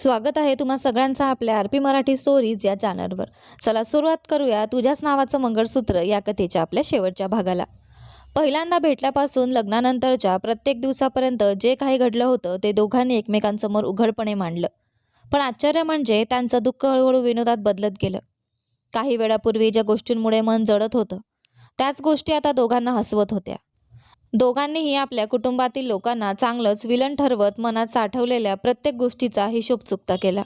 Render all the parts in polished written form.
स्वागत आहे तुम्हा सगळ्यांचा आपल्या आर पी मराठी स्टोरीज या चॅनलवर। चला सुरुवात करूया तुझ्याच नावाचं मंगळसूत्र या कथेच्या आपल्या शेवटच्या भागाला। पहिल्यांदा भेटल्यापासून लग्नानंतरच्या प्रत्येक दिवसापर्यंत जे काही घडलं होतं ते दोघांनी एकमेकांसमोर उघडपणे मांडलं। पण आश्चर्य म्हणजे त्यांचं दुःख हळूहळू विनोदात बदलत गेलं। काही वेळापूर्वी ज्या गोष्टींमुळे मन जळत होतं त्याच गोष्टी आता दोघांना हसवत होत्या। दोघांनीही आपल्या कुटुंबातील लोकांना चांगलंच विलन ठरवत मनात साठवलेल्या प्रत्येक गोष्टीचा हिशोब चुकता केला।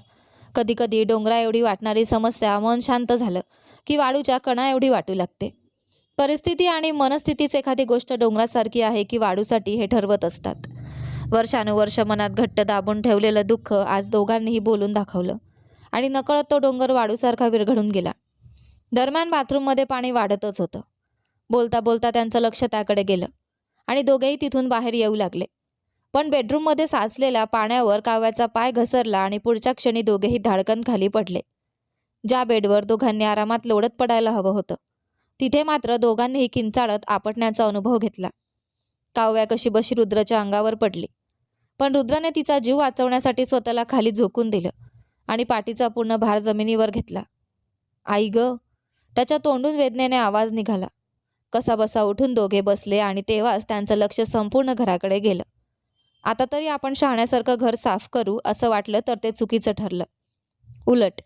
कधीकधी डोंगरा एवढी वाटणारी समस्या मन शांत झालं की वाळूच्या कणा एवढी वाटू लागते। परिस्थिती आणि मनस्थितीच एखादी गोष्ट डोंगरासारखी आहे की वाळूसाठी हे ठरवत असतात। वर्षानुवर्ष मनात घट्ट दाबून ठेवलेलं दुःख आज दोघांनीही बोलून दाखवलं आणि नकळत तो डोंगर वाळूसारखा विरघळून गेला। दरम्यान बाथरूममध्ये पाणी वाढतच होतं। बोलता बोलता त्यांचं लक्ष त्याकडे गेलं आणि दोघेही तिथून बाहेर येऊ लागले। पण बेडरूममध्ये साचलेल्या पाण्यावर काव्याचा पाय घसरला आणि पुढच्या क्षणी दोघेही धाडकन खाली पडले। ज्या बेडवर दोघांनी आरामात लोळत पडायला हवं होतं तिथे मात्र दोघांनीही किंचाळत आपटण्याचा अनुभव घेतला। काव्या कशी बशी रुद्रच्या अंगावर पडली, पण रुद्रने तिचा जीव वाचवण्यासाठी स्वतःला खाली झोकून दिलं आणि पाठीचा पूर्ण भार जमिनीवर घेतला। आई ग, त्याच्या तोंडून वेदनेने आवाज निघाला। कसाबसा उठून दोघे बसले आणि तेव्हाच त्यांचं लक्ष संपूर्ण घराकडे गेलं। आता तरी आपण शहाण्यासारखं घर साफ करू असं वाटलं तर ते चुकीचं ठरलं। उलट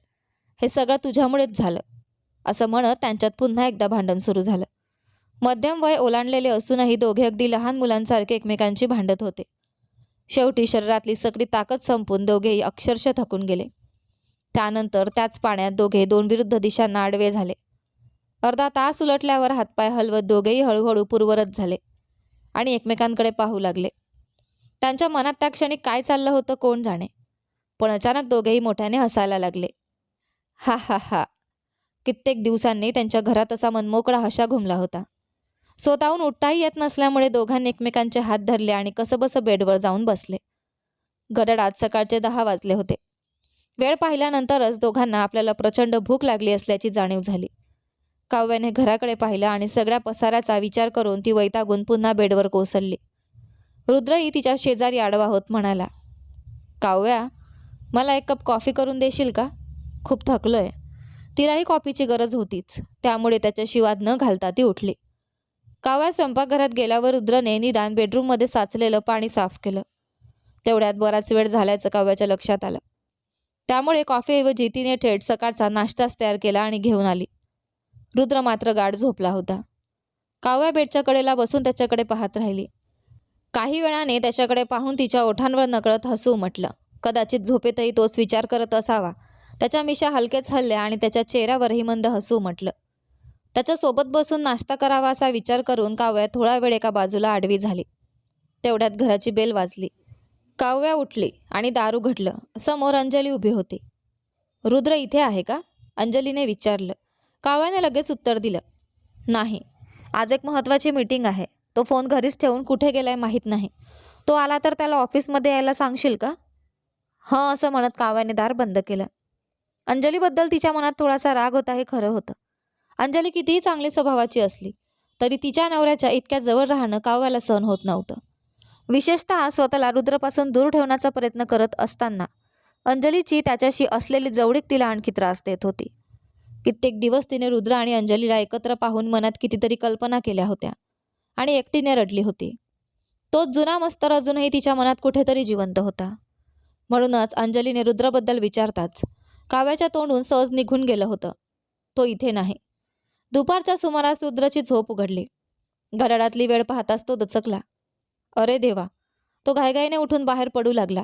हे सगळं तुझ्यामुळेच झालं असं म्हणत त्यांच्यात पुन्हा एकदा भांडण सुरू झालं। मध्यम वय ओलांडलेले असूनही दोघे अगदी लहान मुलांसारखे एकमेकांची भांडत होते। शेवटी शरीरातली सगळी ताकद संपून दोघेही अक्षरशः थकून गेले। त्यानंतर त्याच पाण्यात दोघे दोन विरुद्ध दिशांना आडवे झाले। अर्धा तास उलटल्यावर हातपाय हलवत दोघेही हळूहळू पूर्ववत झाले आणि एकमेकांकडे पाहू लागले। त्यांच्या मनात त्या क्षणी काय चाललं होतं कोण जाणे, पण अचानक दोघेही मोठ्याने हसायला लागले। हा हा हा। कित्येक दिवसांनी त्यांच्या घरात असा मनमोकळा हशा घुमला होता। स्वतःहून उठताही येत नसल्यामुळे दोघांनी एकमेकांचे हात धरले आणि कसंबसं बेडवर जाऊन बसले। घड्याळात सकाळचे 10 वाजले होते। वेळ पाहिल्यानंतरच दोघांना आपल्याला प्रचंड भूक लागली असल्याची जाणीव झाली। काव्याने घराकडे पाहिलं आणि सगळ्या पसाऱ्याचा विचार करून ती वैतागून पुन्हा बेडवर कोसळली। रुद्रही तिच्या शेजारी आडवा होत म्हणाला, काव्या, मला 1 कप कॉफी करून देशील का? खूप थकलोय। तिलाही कॉफीची गरज होतीच, त्यामुळे त्याच्याशी वाद न घालता ती उठली। काव्या स्वयंपाकघरात गेल्यावर रुद्रने निदान बेडरूममध्ये साचलेलं पाणी साफ केलं। तेवढ्यात बराच वेळ झाल्याचं काव्याच्या लक्षात आलं। त्यामुळे कॉफीऐवजी तिने थेट सकाळचा नाश्ताच तयार केला आणि घेऊन आली। रुद्र मात्र गाढ झोपला होता। काव्या बेडच्या कडेला बसून त्याच्याकडे पाहत राहिली। काही वेळाने त्याच्याकडे पाहून तिच्या ओठांवर नकळत हसू उमटलं। कदाचित झोपेतही तोच विचार करत असावा। त्याच्या मिशा हलकेच हलल्या आणि त्याच्या चेहऱ्यावरही मंद हसू उमटलं। त्याच्यासोबत बसून नाश्ता करावा असा विचार करून काव्या थोडा वेळ एका बाजूला आडवी झाली। तेवढ्यात घराची बेल वाजली। काव्या उठली आणि दार उघडलं। समोर अंजली उभी होती। रुद्र इथे आहे का? अंजलीने विचारलं। काव्याने लगेच उत्तर दिलं, नाही, आज एक महत्त्वाची मीटिंग आहे। तो फोन घरीच ठेवून कुठे गेलाय माहीत नाही। तो आला तर त्याला ऑफिसमध्ये यायला सांगशील का? हं असं म्हणत काव्याने दार बंद केलं। अंजलीबद्दल तिच्या मनात थोडासा राग होता हे खरं होतं। अंजली कितीही चांगली स्वभावाची असली तरी तिच्या नवऱ्याच्या इतक्या जवळ राहणं काव्याला सहन होत नव्हतं। विशेषतः स्वतःला रुद्रपासून दूर ठेवण्याचा प्रयत्न करत असताना अंजलीची त्याच्याशी असलेली जवळीक तिला आणखी त्रास देत होती। कित्येक दिवस तिने रुद्र आणि अंजलीला एकत्र पाहून मनात कितीतरी कल्पना केल्या होत्या आणि एकटीने रडली होती। तोच जुना मस्तर अजूनही तिच्या मनात कुठेतरी जिवंत होता। म्हणूनच अंजलीने रुद्रबद्दल विचारताच काव्याच्या तोंडून सहज निघून गेलं होतं, तो इथे नाही। दुपारच्या सुमारास रुद्रची झोप उघडली। घड्याळातली वेळ पाहताच तो दचकला। अरे देवा, तो घाईघाईने उठून बाहेर पडू लागला।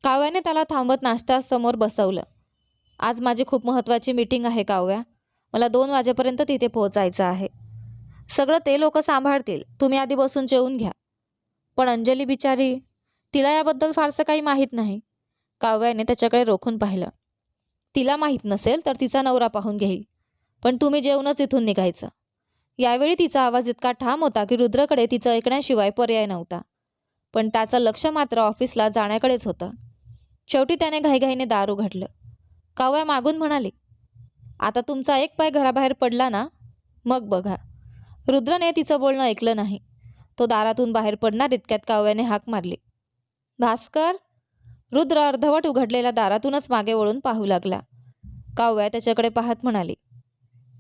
काव्याने त्याला थांबत नाश्त्यासमोर बसवलं। आज माझी खूप महत्त्वाची मीटिंग आहे काव्या, मला 2 वाजेपर्यंत तिथे पोहोचायचं आहे। सगळं ते लोक सांभाळतील, तुम्ही आधी बसून जेवून घ्या। पण अंजली बिचारी, तिला याबद्दल फारसं काही माहीत नाही। काव्याने त्याच्याकडे रोखून पाहिलं। तिला माहीत नसेल तर तिचा नवरा पाहून घेईल, पण तुम्ही जेवूनच इथून निघायचं। यावेळी तिचा आवाज इतका ठाम होता की रुद्रकडे तिचं ऐकण्याशिवाय पर्याय नव्हता, पण त्याचं लक्ष मात्र ऑफिसला जाण्याकडेच होतं। शेवटी त्याने घाईघाईने दार उघडलं। काव्या मागून म्हणाली, आता तुमचा एक पाय घराबाहेर पडला ना, मग बघा। रुद्रने तिचं बोलणं ऐकलं नाही। तो दारातून बाहेर पडणार इतक्यात काव्याने हाक मारली, भास्कर। रुद्र अर्धवट उघडलेल्या दारातूनच मागे वळून पाहू लागला. काव्या त्याच्याकडे पाहत म्हणाली,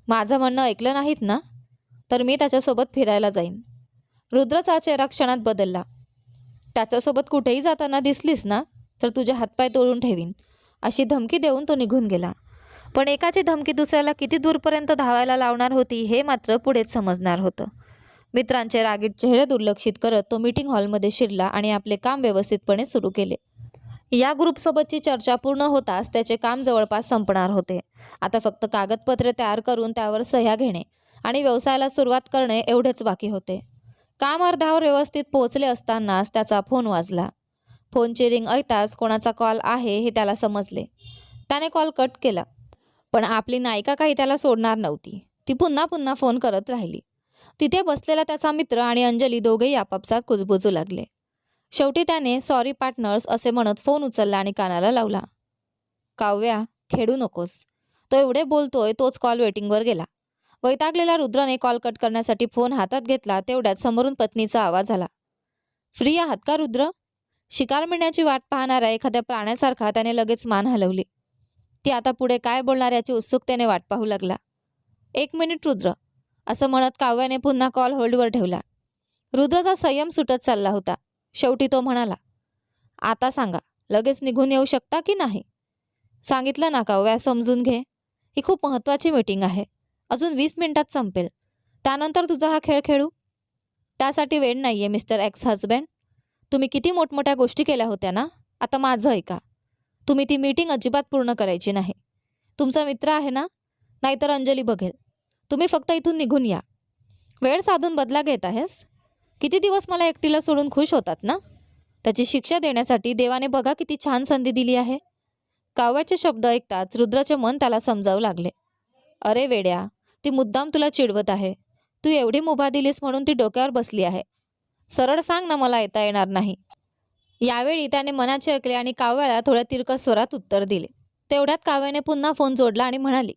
माझं म्हणणं ऐकलं नाहीत ना, तर मी त्याच्यासोबत फिरायला जाईन. रुद्रचा चेहरा क्षणात बदलला. त्याच्यासोबत कुठेही जाताना दिसलीस ना, तर तुझे हातपाय तोडून ठेवीन, अशी धमकी देऊन तो निघून गेला. पण एकाची धमकी दुसऱ्याला किती दूरपर्यंत धावायला लावणार होती हे मात्र पुढेच समजणार होतं. मित्रांचे रागीट चेहरे दुर्लक्षित करत तो मीटिंग हॉलमध्ये शिरला आणि आपले काम व्यवस्थितपणे सुरू केले. या ग्रुपसोबतची चर्चा पूर्ण होताच त्याचे काम जवळपास संपणार होते. आता फक्त कागदपत्रे तयार करून त्यावर सह्या घेणे आणि व्यवसायाला सुरुवात करणे एवढेच बाकी होते. काम अर्ध्यावर व्यवस्थित पोहोचले असतानाच त्याचा फोन वाजला. फोनची रिंग ऐकताच कोणाचा कॉल आहे हे त्याला समजले. त्याने कॉल कट केला. पण आपली नायिका काही त्याला सोडणार नव्हती. ती पुन्हा पुन्हा फोन करत राहिली. तिथे बसलेला त्याचा मित्र आणि अंजली दोघेही आपापसात कुजबुजू लागले. शेवटी त्याने सॉरी पार्टनर्स असे म्हणत फोन उचलला आणि कानाला लावला. काव्या, खेळू नकोस. तो एवढे बोलतोय तोच कॉल वेटिंगवर गेला. वैतागलेल्या रुद्रने कॉल कट करण्यासाठी फोन हातात घेतला. तेवढ्यात समोरून पत्नीचा आवाज आला. फ्री आहात का रुद्र? शिकार मिळण्याची वाट पाहणाऱ्या एखाद्या प्राण्यासारखा त्याने लगेच मान हलवली. ती आता पुढे काय बोलणार याची उत्सुकतेने वाट पाहू लागला. 1 मिनिट रुद्र, असं म्हणत काव्याने पुन्हा कॉल होल्डवर ठेवला. रुद्रचा संयम सुटत चालला होता. शेवटी तो म्हणाला, आता सांगा, लगेच निघून येऊ शकता की नाही? सांगितलं ना काव्या, समजून घे. ही खूप महत्त्वाची मीटिंग आहे. अजून 20 मिनिटात संपेल. त्यानंतर तुझा हा खेळ खेळू. त्यासाठी वेळ नाही आहे मिस्टर एक्स हजबंड. तुम्ही किती मोठमोठ्या गोष्टी केल्या होत्या ना, आता माझं ऐका. तुम्ही ती मीटिंग अजिबात पूर्ण करायची नाही. तुमचा मित्र आहे ना, नाहीतर अंजली बघेल. तुम्ही फक्त इथून निघून या. वेळ साधून बदला घेत आहेस? किती दिवस मला एकटीला सोडून खुश होतात ना? त्याची शिक्षा देण्यासाठी देवाने बघा किती छान संधी दिली आहे. काव्याचे शब्द ऐकताच रुद्राचे मन त्याला समजावू लागले. अरे वेड्या, ती मुद्दाम तुला चिडवत आहे. तू एवढी मुभा दिलीस म्हणून ती डोक्यावर बसली आहे. सरळ सांग ना, मला येता येणार नाही. यावेळी त्याने मनाचे ऐकले आणि काव्याला थोड्या तिरकस स्वरात उत्तर दिले. तेवढ्यात काव्याने पुन्हा फोन जोडला आणि म्हणाली,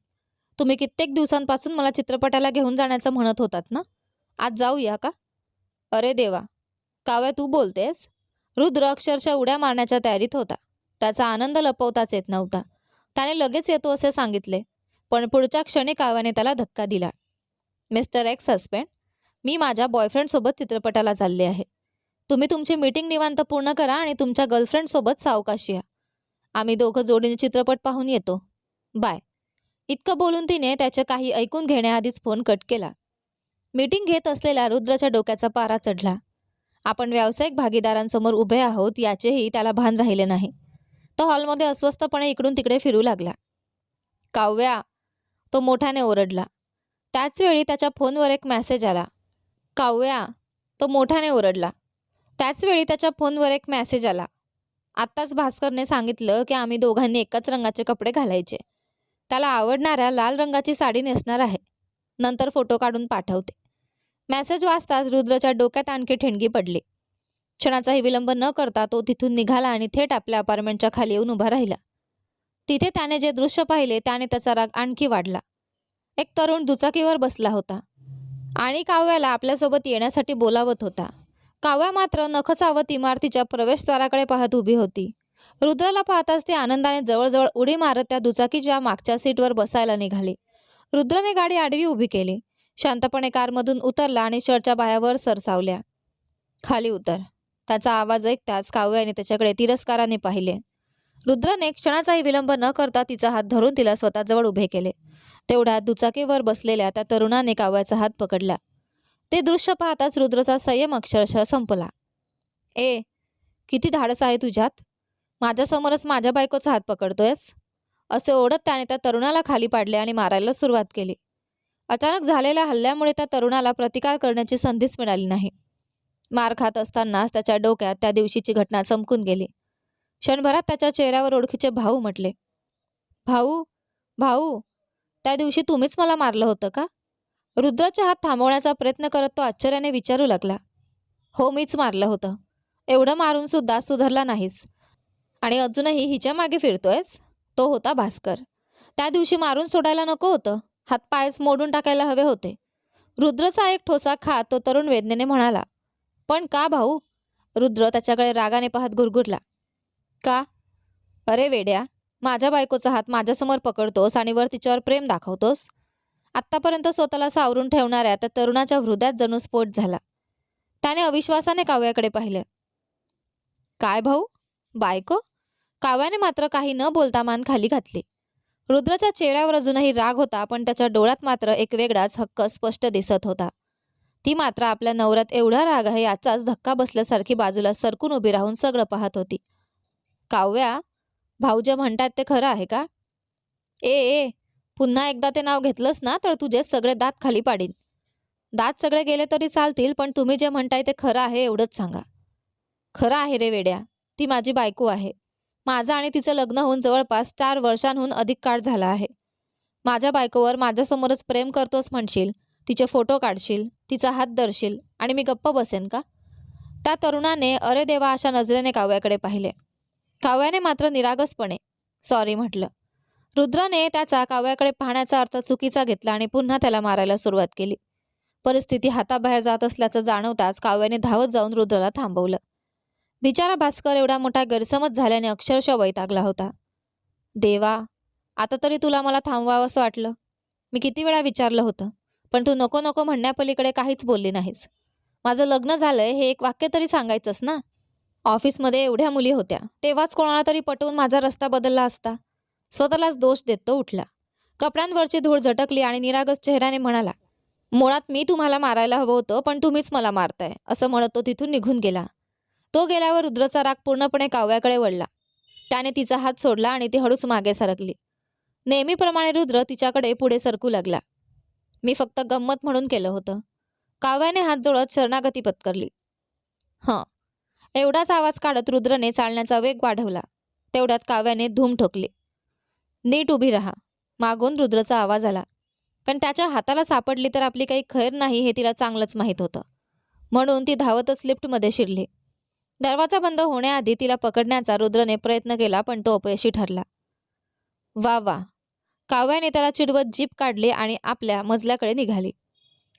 तुम्ही कित्येक दिवसांपासून मला चित्रपटाला घेऊन जाण्याचं म्हणत होतात ना, आज जाऊया का? अरे देवा, काव्या तू बोलतेस? रुद्र अक्षरशः उड्या मारण्याच्या तयारीत होता. त्याचा आनंद लपवताच येत नव्हता. त्याने लगेच येतो असे सांगितले, पण पुढच्या क्षणी काव्याने त्याला धक्का दिला. मिस्टर एक्स हस्बंड, मी माझ्या बॉयफ्रेंडसोबत चित्रपटाला चालले आहे. तुम्ही तुमची मीटिंग निवांत पूर्ण करा आणि तुमच्या गर्लफ्रेंडसोबत सावकाश या. आम्ही दोघं जोडीने चित्रपट पाहून येतो. बाय. इतकं बोलून तिने त्याचे काही ऐकून घेण्याआधीच फोन कट केला. मीटिंग घेत असलेल्या रुद्राच्या डोक्याचा पारा चढला. आपण व्यावसायिक भागीदारांसमोर उभे आहोत याचेही त्याला भान राहिले नाही. तो हॉलमध्ये अस्वस्थपणे इकडून तिकडे फिरू लागला. काव्या, तो मोठ्याने ओरडला. त्याचवेळी त्याच्या फोनवर एक मेसेज आला. काव्या, तो मोठ्याने ओरडला. त्याचवेळी त्याच्या फोनवर एक मेसेज आला. आत्ताच भास्करने सांगितलं की आम्ही दोघांनी एकाच रंगाचे कपडे घालायचे. त्याला आवडणाऱ्या लाल रंगाची साडी नेसणार आहे. नंतर फोटो काढून पाठवते. मेसेज वाचताच रुद्रच्या डोक्यात आणखी ठिणगी पडली. क्षणाचाही विलंब न करता तो तिथून निघाला आणि थेट आपल्या अपार्टमेंटच्या खाली येऊन उभा राहिला. तिथे त्याने जे दृश्य पाहिले त्याने त्याचा राग आणखी वाढला. एक तरुण दुचाकीवर बसला होता आणि काव्याला आपल्यासोबत येण्यासाठी बोलावत होता. काव्या मात्र नख चावत इमारतीच्या प्रवेशद्वाराकडे पाहत उभी होती. रुद्राला पाहताच ती आनंदाने जवळजवळ उडी मारत त्या दुचाकीच्या मागच्या सीटवर बसायला निघाली. रुद्राने गाडी आडवी उभी केली. शांतपणे कारमधून उतरला आणि शर्टच्या बायावर सरसावल्या. खाली उतर. त्याचा आवाज ऐकताच काव्याने त्याच्याकडे तिरस्काराने पाहिले. रुद्राने क्षणाचाही विलंब न करता तिचा हात धरून तिला स्वतःजवळ उभे केले. तेवढ्यात दुचाकीवर बसलेल्या त्या तरुणाने काव्याचा हात पकडला. ते दृश्य पाहताच रुद्रचा संयम अक्षरशः संपला. ए, किती धाडस आहे तुझ्यात? माझ्यासमोरच माझ्या बायकोचा हात पकडतोयस? असे ओढत त्याने त्या तरुणाला खाली पाडले आणि मारायला सुरुवात केली. अचानक झालेल्या हल्ल्यामुळे त्या तरुणाला प्रतिकार करण्याची संधीच मिळाली नाही. मार खात असतानाच त्याच्या डोक्यात त्या दिवशीची घटना चमकून गेली. क्षणभरात त्याच्या चेहऱ्यावर ओळखीचे भाऊ म्हटले. भाऊ, भाऊ, त्या दिवशी तुम्हीच मला मारलं होतं का? रुद्राचा हात थांबवण्याचा प्रयत्न करत तो आश्चर्याने विचारू लागला. हो, मीच मारलं होतं. एवढं मारून सुद्धा सुधारला नाहीस आणि अजूनही हिच्या मागे फिरतोयस? तो होता भास्कर. त्या दिवशी मारून सोडायला नको होतं. हातपायच मोडून टाकायला हवे होते. रुद्रचा एक ठोसा खात तो तरुण वेदनेने म्हणाला. पण का भाऊ? रुद्र त्याच्याकडे रागाने पाहत गुरगुरला. का? अरे वेड्या, माझ्या बायकोचा हात माझ्यासमोर पकडतोस आणि वर तिच्यावर प्रेम दाखवतोस. आत्तापर्यंत स्वतःला सावरून ठेवणाऱ्या त्या तरुणाच्या हृदयात जणू स्फोट झाला. त्याने अविश्वासाने काव्याकडे पाहिले. काय भाऊ? बायको? काव्याने मात्र काही न बोलता मान खाली घातली. रुद्राच्या चेहऱ्यावर अजूनही राग होता, पण त्याच्या डोळ्यात मात्र एक वेगळाच हक्क स्पष्ट दिसत होता. ती मात्र आपल्या नवऱ्यात एवढा राग आहे याचाच धक्का बसल्यासारखी बाजूला सरकून उभी राहून सगळं पाहत होती. काव्या, भाऊ जे म्हणतात ते खरं आहे का? ए ए पुन्हा एकदा ते नाव घेतलंस ना तर तुझे सगळे दात खाली पाडीन. दात सगळे गेले तरी चालतील, पण तुम्ही जे म्हणताय ते खरं आहे एवढंच सांगा. खरं आहे रे वेड्या, ती माझी बायको आहे. माझं आणि तिचं लग्न होऊन जवळपास 4 वर्षांहून अधिक काळ झाला आहे. माझ्या बायकोवर माझ्यासमोरच प्रेम करतोस म्हणशील, तिचे फोटो काढशील, तिचा हात धरशील आणि मी गप्प बसेन का? त्या तरुणाने अरे देवा अशा नजरेने काव्याकडे पाहिले. काव्याने मात्र निरागसपणे सॉरी म्हटलं. रुद्राने त्याचा काव्याकडे पाहण्याचा अर्थ चुकीचा घेतला आणि पुन्हा त्याला मारायला सुरुवात केली. परिस्थिती हाताबाहेर जात असल्याचं जाणवताच काव्याने धावत जाऊन रुद्राला थांबवलं. बिचारा भास्कर एवढा मोठा गैरसमज झाल्याने अक्षरशः वैतागला होता. देवा, आता तरी तुला मला थांबवावंसं वाटलं. मी किती वेळा विचारलं होतं, पण तू नको नको म्हणण्यापलीकडे काहीच बोलली नाहीस. माझं लग्न झालंय हे एक वाक्य तरी सांगायचंस ना. ऑफिसमध्ये एवढ्या मुली होत्या, तेव्हाच कोणाला तरी पटवून माझा रस्ता बदलला असता. स्वतःलाच दोष देत तो उठला. कपड्यांवरची धूळ झटकली आणि निरागस चेहऱ्याने म्हणाला, मुळात मी तुम्हाला मारायला हवं होतं, पण तुम्हीच मला मारताय, असं म्हणत तो तिथून निघून गेला. तो गेल्यावर रुद्रचा राग पूर्णपणे काव्याकडे वळला. त्याने तिचा हात सोडला आणि ती हळूच मागे सरकली. नेहमीप्रमाणे रुद्र तिच्याकडे पुढे सरकू लागला. मी फक्त गंमत म्हणून केलं होतं. काव्याने हात जोडत शरणागती पत्करली. हं, एवढाच आवाज काढत रुद्रने चालण्याचा वेग वाढवला. तेवढ्यात काव्याने धूम ठोकली. नीट उभी राहा, मागून रुद्रचा आवाज आला. पण त्याच्या हाताला सापडली तर आपली काही खैर नाही हे तिला चांगलंच माहीत होतं. म्हणून ती धावतच लिफ्टमध्ये शिरली. दरवाजा बंद होण्याआधी तिला पकडण्याचा रुद्रने प्रयत्न केला, पण तो अपयशी ठरला. वा वा, काव्याने त्याला चिडवत जीप काढली आणि आपल्या मजल्याकडे निघाली.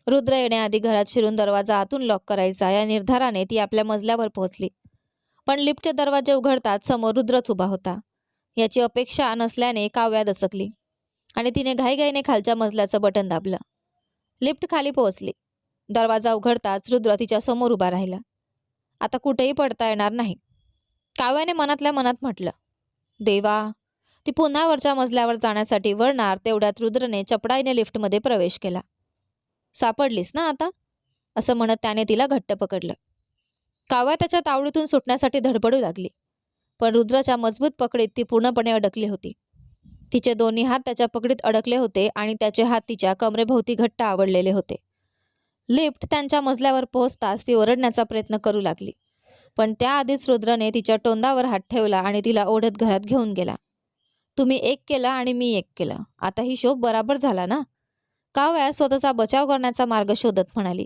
रुद्र येण्याआधी घरात शिरून दरवाजा आतून लॉक करायचा या निर्धाराने ती आपल्या मजल्यावर पोहोचली. पण लिफ्टचे दरवाजे उघडताच समोर रुद्रच उभा होता. याची अपेक्षा नसल्याने काव्या दचकली आणि तिने घाईघाईने खालच्या मजल्याचं बटन दाबलं. लिफ्ट खाली पोहोचली. दरवाजा उघडताच रुद्र तिच्या समोर उभा राहिला. आता कुठेही पडता येणार नाही, काव्याने मनातल्या मनात म्हटलं. देवा, ती पुन्हा वरच्या मजल्यावर जाण्यासाठी वळणार तेवढ्यात रुद्रने चपडाईने लिफ्टमध्ये प्रवेश केला. सापडलीस ना आता, असं म्हणत त्याने तिला घट्ट पकडलं. काव्या त्याच्या तावडीतून सुटण्यासाठी धडपडू लागली, पण रुद्राच्या मजबूत पकडीत ती पूर्णपणे अडकली होती. तिचे दोन्ही हात त्याच्या पकडीत अडकले होते आणि त्याचे हात तिच्या कमरेभोवती घट्ट आवडलेले होते. लिफ्ट त्यांच्या मजल्यावर पोहोचताच ती ओरडण्याचा प्रयत्न करू लागली, पण त्याआधीच रुद्रने तिच्या तोंडावर हात ठेवला आणि तिला ओढत घरात घेऊन गेला. तुम्ही एक केलं आणि मी एक केलं, आता ही शोभ बराबर झाला ना, काव्या स्वतःचा बचाव करण्याचा मार्ग शोधत म्हणाली.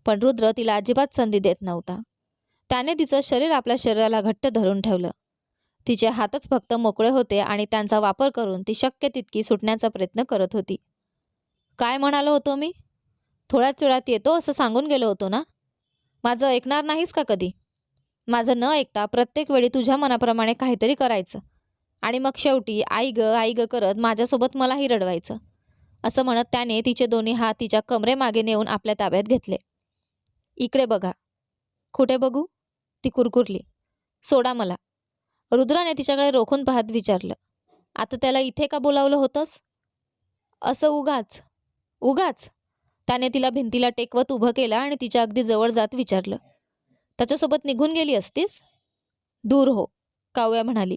पण रुद्र तिला अजिबात संधी देत नव्हता. त्याने तिचं शरीर आपल्या शरीराला घट्ट धरून ठेवलं. तिचे हातच फक्त मोकळे होते आणि त्यांचा वापर करून ती शक्य तितकी सुटण्याचा प्रयत्न करत होती. काय म्हणालो होतो मी? थोड्याच वेळात येतो असं सांगून गेलो होतो ना. माझं ऐकणार नाहीस का कधी? माझं न ऐकता प्रत्येक वेळी तुझ्या मनाप्रमाणे काहीतरी करायचं आणि मग शेवटी आई ग करत माझ्यासोबत मलाही रडवायचं, असं म्हणत त्याने तिचे दोन्ही हात तिच्या कमरेमागे नेऊन आपल्या ताब्यात घेतले. इकडे बघा. कुठे बघू? ती कुरकुरली. सोडा मला. रुद्राने तिच्याकडे रोखून पाहत विचारलं. आता त्याला इथे का बोलावलं होतंस? असं उगाच उगाच त्याने तिला भिंतीला टेकवत उभं केलं आणि तिच्या अगदी जवळ जात विचारलं. त्याच्यासोबत निघून गेली असतीस? दूर हो, काव्या म्हणाली.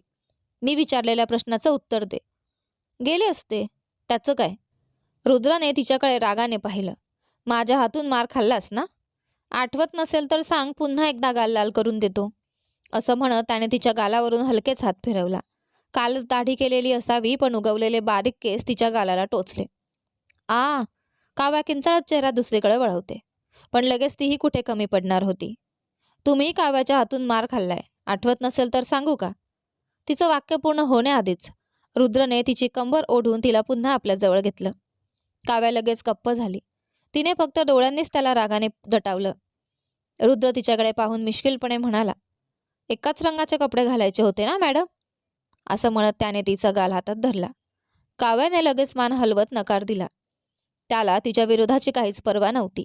मी विचारलेल्या प्रश्नाचं उत्तर दे. गेले असते, त्याचं काय? रुद्राने तिच्याकडे रागाने पाहिलं. माझ्या हातून मार खाल्लास ना? आठवत नसेल तर सांग, पुन्हा एकदा गाल लाल करून देतो, असं म्हणत त्याने तिच्या गालावरून हलकेच हात फिरवला. कालच दाढी केलेली असावी, पण उगवलेले बारीक केस तिच्या गालाला टोचले. आ, काव्या किंचाळत चेहरा दुसरीकडे वळवते, पण लगेच तीही कुठे कमी पडणार होती. तुम्ही काव्याच्या हातून मार खाल्लाय, आठवत नसेल तर सांगू का? तिचं वाक्य पूर्ण होण्याआधीच रुद्रने तिची कंबर ओढून तिला पुन्हा आपल्या जवळ घेतलं. काव्या लगेच गप्प झाली. तिने फक्त डोळ्यांनीच त्याला रागाने दटावलं. रुद्र तिच्याकडे पाहून मिश्किलपणे म्हणाला. एकाच रंगाचे कपडे घालायचे होते ना मॅडम? असं म्हणत त्याने तिचा गाल हातात धरला. काव्याने लगेच मान हलवत नकार दिला. त्याला तिच्या विरोधाची काहीच पर्वा नव्हती.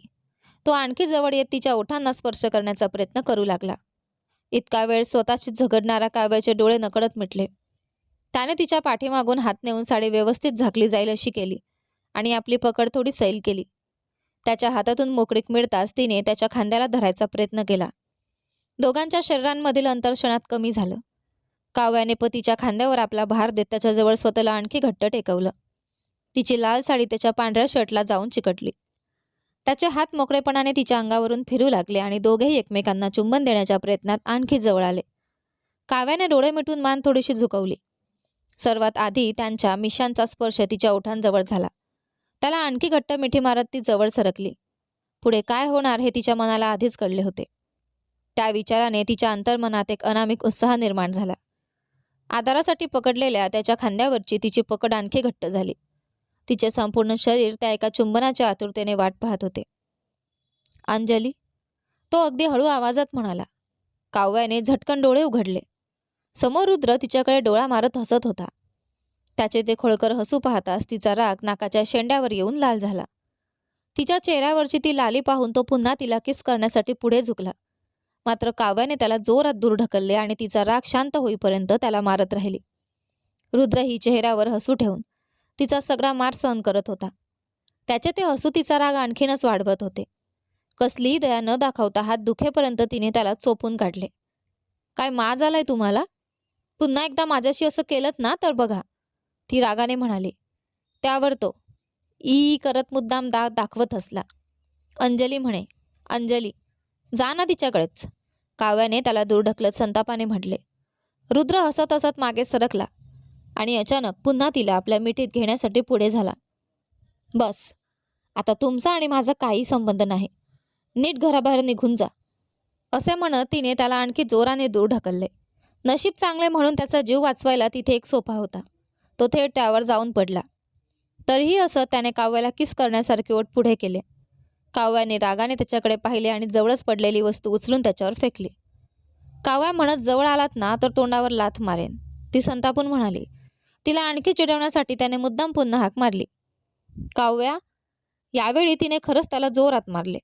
तो आणखी जवळ येत तिच्या ओठांना स्पर्श करण्याचा प्रयत्न करू लागला. इतका वेळ स्वतःशी झगडणारा काव्याचे डोळे नकळत मिटले. त्याने तिच्या पाठीमागून हात नेऊन साडी व्यवस्थित झाकली जाईल अशी केली आणि आपली पकड थोडी सैल केली. त्याच्या हातातून मोकळीक मिळताच तिने त्याच्या खांद्याला धरायचा प्रयत्न केला. दोघांच्या शरीरांमधील अंतर क्षणात कमी झालं. काव्याने पतीच्या खांद्यावर आपला भार देत त्याच्याजवळ स्वतःला आणखी घट्ट टेकवलं. तिची लाल साडी त्याच्या पांढऱ्या शर्टला जाऊन चिकटली. त्याचे हात मोकळेपणाने तिच्या अंगावरून फिरू लागले आणि दोघेही एकमेकांना चुंबन देण्याच्या प्रयत्नात आणखी जवळ आले. काव्याने डोळे मिटून मान थोडीशी झुकवली. सर्वात आधी त्यांच्या मिशांचा स्पर्श तिच्या ओठांजवळ झाला. त्याला आणखी घट्ट मिठी मारत ती जवळ सरकली. पुढे काय होणार हे तिच्या मनाला आधीच कळले होते. त्या विचाराने तिच्या अंतर्मनात एक अनामिक उत्साह निर्माण झाला. आधारासाठी पकडलेल्या त्याच्या खांद्यावरची तिची पकड आणखी घट्ट झाली. तिचे संपूर्ण शरीर त्या एका चुंबनाच्या आतुरतेने वाट पाहत होते. अंजली, तो अगदी हळू आवाजात म्हणाला. काव्याने झटकन डोळे उघडले. समोर रुद्र तिच्याकडे डोळा मारत हसत होता. त्याचे ते खोळकर हसू पाहताच तिचा राग नाकाच्या शेंड्यावर येऊन लाल झाला. तिच्या चेहऱ्यावरची ती लाली पाहून तो पुन्हा तिला किस करण्यासाठी पुढे झुकला. मात्र काव्याने त्याला जोरात दूर ढकलले आणि तिचा राग शांत होईपर्यंत त्याला मारत राहिली. रुद्र ही चेहऱ्यावर हसू ठेवून तिचा सगळा मार सहन करत होता. त्याचे ते हसू तिचा राग आणखीनच वाढवत होते. कसलीही दया न दाखवता हात दुखेपर्यंत तिने त्याला चोपून काढले. काय माज आलाय तुम्हाला? पुन्हा एकदा माझ्याशी असं केलंत ना तर बघा, ती रागाने म्हणाली. त्यावर तो ई करत मुद्दाम दाखवत हसला. अंजली म्हणे, अंजली जा ना तिच्याकडेच, काव्याने त्याला दूर ढकलत संतापाने म्हटले. रुद्र हसत हसत मागे सरकला आणि अचानक पुन्हा तिला आपल्या मिठीत घेण्यासाठी पुढे झाला. बस, आता तुमचा आणि माझा काही संबंध नाही, नीट घराबाहेर निघून जा, असे म्हणत तिने त्याला आणखी जोराने दूर ढकलले. नशीब चांगले म्हणून त्याचा जीव वाचवायला तिथे एक सोफा होता. तो थेट त्यावर जाऊन पडला. तरीही असं त्याने काव्याला किस करण्यासारखे ओठ पुढे केले. काव्याने रागाने त्याच्याकडे पाहिले आणि जवळच पडलेली वस्तू उचलून त्याच्यावर फेकली. काव्या म्हणत, जवळ आलात ना तर तोंडावर लाथ मारेन, ती संतापून म्हणाली. तिला आणखी चिडवण्यासाठी त्याने मुद्दाम पुन्हा हाक मारली. काव्या, यावेळी तिने खरंच त्याला जोरात मारले.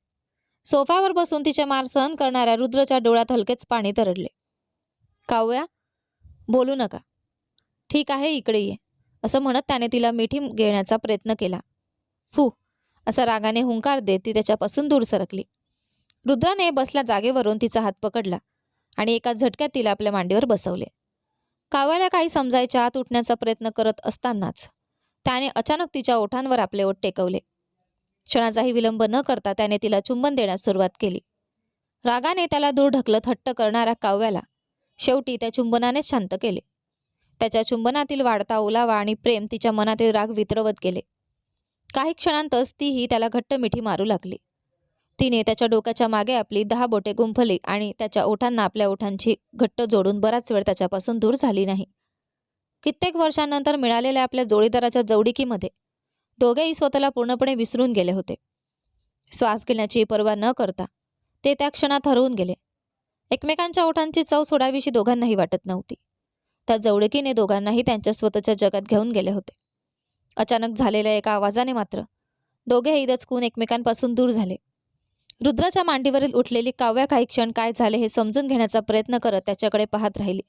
सोफ्यावर बसून तिचे मार सहन करणाऱ्या रुद्रच्या डोळ्यात हलकेच पाणी तरडले. काव्या, बोलू नका, ठीक आहे, इकडे ये, असं म्हणत त्याने तिला मिठी घेण्याचा प्रयत्न केला. फू, असा रागाने हुंकार देत ती त्याच्यापासून दूर सरकली. रुद्राने बसल्या जागेवरून तिचा हात पकडला आणि एका झटक्यात तिला आपल्या मांडीवर बसवले. काव्याला काही समजायच्या आत उठण्याचा प्रयत्न करत असतानाच त्याने अचानक तिच्या ओठांवर आपले ओठ टेकवले. क्षणाचाही विलंब न करता त्याने तिला चुंबन देण्यास सुरुवात केली. रागाने त्याला दूर ढकलत हट्ट करणाऱ्या काव्याला शेवटी त्या चुंबनानेच शांत केले. त्याच्या चुंबनातील वाढता ओलावा आणि प्रेम तिच्या मनातील राग वितळवत गेले. काही क्षणांतच तीही त्याला घट्ट मिठी मारू लागली. तिने त्याच्या डोक्याच्या मागे आपली 10 बोटे गुंफली आणि त्याच्या ओठांना आपल्या ओठांची घट्ट जोडून बराच वेळ त्याच्यापासून दूर झाली नाही. कित्येक वर्षांनंतर मिळालेल्या आपल्या जोडीदाराच्या जवळिकीमध्ये दोघेही स्वतःला पूर्णपणे विसरून गेले होते. श्वास घेण्याची पर्वा न करता ते त्या क्षणात हरवून गेले. एकमेकांच्या ओठांची चव सोडावीशी दोघांनाही वाटत नव्हती. त्या जवळिकीने दोघांनाही त्यांच्या स्वतःच्या जगात घेऊन गेले होते. अचानक झालेल्या एका आवाजाने मात्र दोघेही दचकून एकमेकांपासून दूर झाले. रुद्राच्या मांडीवरील उठलेली काव्या काही क्षण काय झाले हे समजून घेण्याचा प्रयत्न करत त्याच्याकडे पाहत राहिली.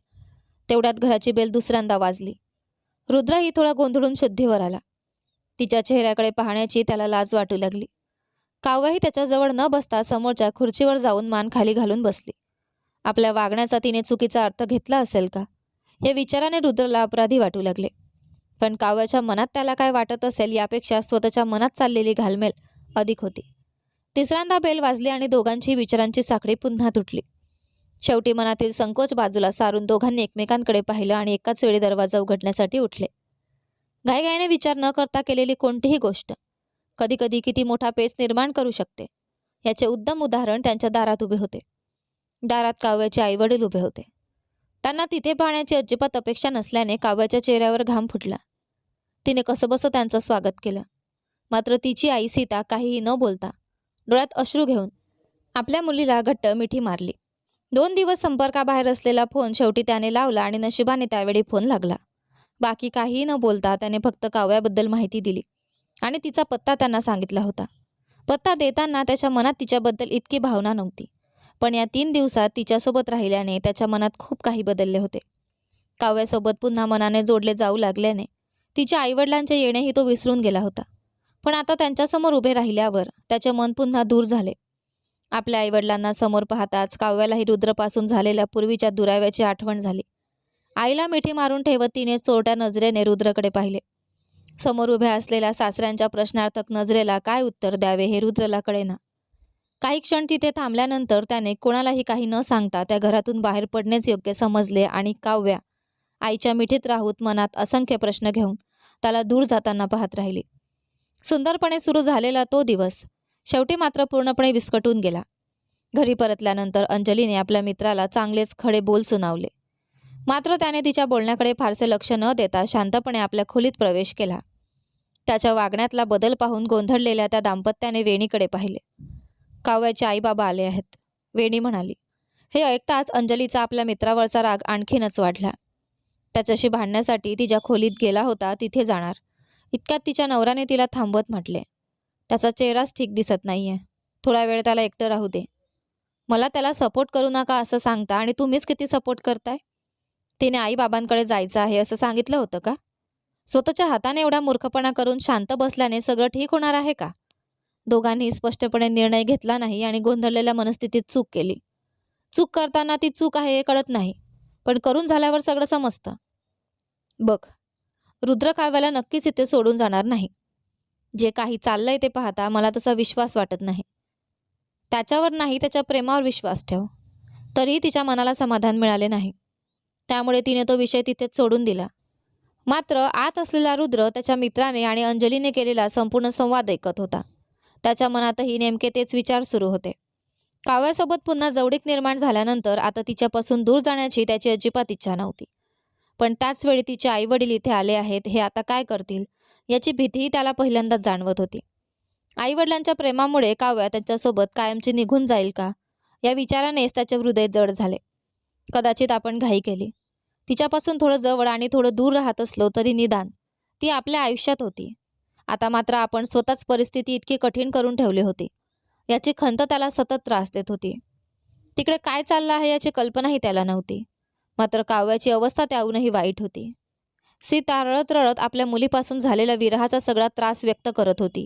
तेवढ्यात घराची बेल दुसऱ्यांदा वाजली. रुद्रही थोडा गोंधळून शुद्धीवर आला. तिच्या चेहऱ्याकडे पाहण्याची त्याला लाज वाटू लागली. काव्याही त्याच्याजवळ न बसता समोरच्या खुर्चीवर जाऊन मान खाली घालून बसली. आपल्या वागण्याचा तिने चुकीचा अर्थ घेतला असेल का, या विचाराने रुद्रला अपराधी वाटू लागले. पण काव्याच्या मनात त्याला काय वाटत असेल यापेक्षा स्वतःच्या मनात चाललेली घालमेल अधिक होती. तिसऱ्यांदा बेल वाजली आणि दोघांची विचारांची साखळी पुन्हा तुटली. शेवटी मनातील संकोच बाजूला सारून दोघांनी एकमेकांकडे पाहिलं आणि एकाच वेळी दरवाजा उघडण्यासाठी उठले. घाईघाईने विचार न करता केलेली कोणतीही गोष्ट कधीकधी किती मोठा पेच निर्माण करू शकते याचे उत्तम उदाहरण त्यांच्या दारात उभे होते. दारात काव्याचे आईवडील उभे होते. त्यांना तिथे पाहण्याची अजिबात अपेक्षा नसल्याने काव्याच्या चेहऱ्यावर घाम फुटला. तिने कसंबसं त्यांचं स्वागत केलं. मात्र तिची आई सीता काहीही न बोलता डोळ्यात अश्रू घेऊन आपल्या मुलीला घट्ट मिठी मारली. 2 दिवस संपर्काबाहेर असलेला फोन शेवटी त्याने लावला आणि नशिबाने त्यावेळी फोन लागला. बाकी काहीही न बोलता त्याने फक्त काव्याबद्दल माहिती दिली आणि तिचा पत्ता त्यांना सांगितला होता. पत्ता देताना त्याच्या मनात तिच्याबद्दल इतकी भावना नव्हती. पण या 3 दिवसात तिच्यासोबत राहिल्याने त्याच्या मनात खूप काही बदलले होते. काव्यासोबत पुन्हा मनाने जोडले जाऊ लागल्याने तिच्या आईवडिलांचे येणेही तो विसरून गेला होता. पण आता त्यांच्यासमोर उभे राहिल्यावर त्याचे मन पुन्हा दूर झाले. आपल्या आईवडिलांना समोर पाहताच काव्यालाही रुद्रपासून झालेल्या पूर्वीच्या दुराव्याची आठवण झाली. आईला मिठी मारून ठेवत तिने चोरट्या नजरेने रुद्रकडे पाहिले. समोर उभ्या असलेल्या सासऱ्यांच्या प्रश्नार्थक नजरेला काय उत्तर द्यावे हे रुद्रला कळेना. काही क्षण तिथे थांबल्यानंतर त्याने कोणालाही काही न सांगता त्या घरातून बाहेर पडणेच योग्य समजले आणि काव्या आईच्या मिठीत राहून मनात असंख्य प्रश्न घेऊन त्याला दूर जाताना पाहत राहिली. सुंदरपणे सुरू झालेला तो दिवस शेवटी मात्र पूर्णपणे विस्कटून गेला. घरी परतल्यानंतर अंजलीने आपल्या मित्राला चांगलेच खडे बोल सुनावले. मात्र त्याने तिच्या बोलण्याकडे फारसे लक्ष न देता शांतपणे आपल्या खोलीत प्रवेश केला. त्याच्या वागण्यातला बदल पाहून गोंधळलेल्या त्या दाम्पत्याने वेणीकडे पाहिले. काव्याचे आई बाबा आले आहेत, वेणी म्हणाली. हे ऐकताच अंजलीचा आपल्या मित्रावरचा राग आणखीनच वाढला. त्याच्याशी भांडण्यासाठी तिच्या खोलीत गेला होता तिथे जाणार इतक्यात तिच्या नवऱ्याने तिला थांबवत म्हटले. त्याचा चेहराच ठीक दिसत नाहीये, थोडा वेळ त्याला एकटं राहू दे. मला त्याला सपोर्ट करू नका असं सांगता आणि तुम्हीच किती सपोर्ट करताय. तिने आई बाबांकडे जायचं आहे असं सांगितलं होतं का? स्वतःच्या हाताने एवढा मूर्खपणा करून शांत बसल्याने सगळं ठीक होणार आहे का? दोघांनी स्पष्टपणे निर्णय घेतला नाही आणि गोंधळलेल्या मनस्थितीत चूक केली. चूक करताना ती चूक आहे हे कळत नाही, पण करून झाल्यावर सगळं समजतं. बघ, रुद्र काव्याला नक्कीच इथे सोडून जाणार नाही. जे काही चाललंय ते पाहता मला तसा विश्वास वाटत नाही. त्याच्यावर नाही, त्याच्या प्रेमावर विश्वास ठेव. तरीही तिच्या मनाला समाधान मिळाले नाही. त्यामुळे तिने तो विषय तिथेच सोडून दिला. मात्र आत असलेला रुद्र त्याच्या मित्राने आणि अंजलीने केलेला संपूर्ण संवाद ऐकत होता. त्याच्या मनातही नेमके तेच विचार सुरू होते. काव्यासोबत पुन्हा जवळीक निर्माण झाल्यानंतर आता तिच्यापासून दूर जाण्याची त्याची अजिबात इच्छा नव्हती. पण त्याच वेळी तिचे आईवडील इथे आले आहेत, हे आता काय करतील याची भीतीही त्याला पहिल्यांदाच जाणवत होती. आईवडिलांच्या प्रेमामुळे काव्या त्यांच्यासोबत कायमची निघून जाईल का या विचारानेच त्याचे हृदय जड झाले. कदाचित आपण घाई केली. तिच्यापासून थोडं जवळ आणि थोडं दूर राहत असलो तरी निदान ती आपल्या आयुष्यात होती. आता मात्र आपण स्वतःच परिस्थिती इतकी कठीण करून ठेवली होती याची खंत त्याला सतत त्रास देत होती. तिकडे काय चाललं आहे याची कल्पनाही त्याला नव्हती. मात्र काव्याची अवस्था त्याहूनही वाईट होती. सीता रडत रडत आपल्या मुलीपासून झालेल्या विरहाचा सगळा त्रास व्यक्त करत होती,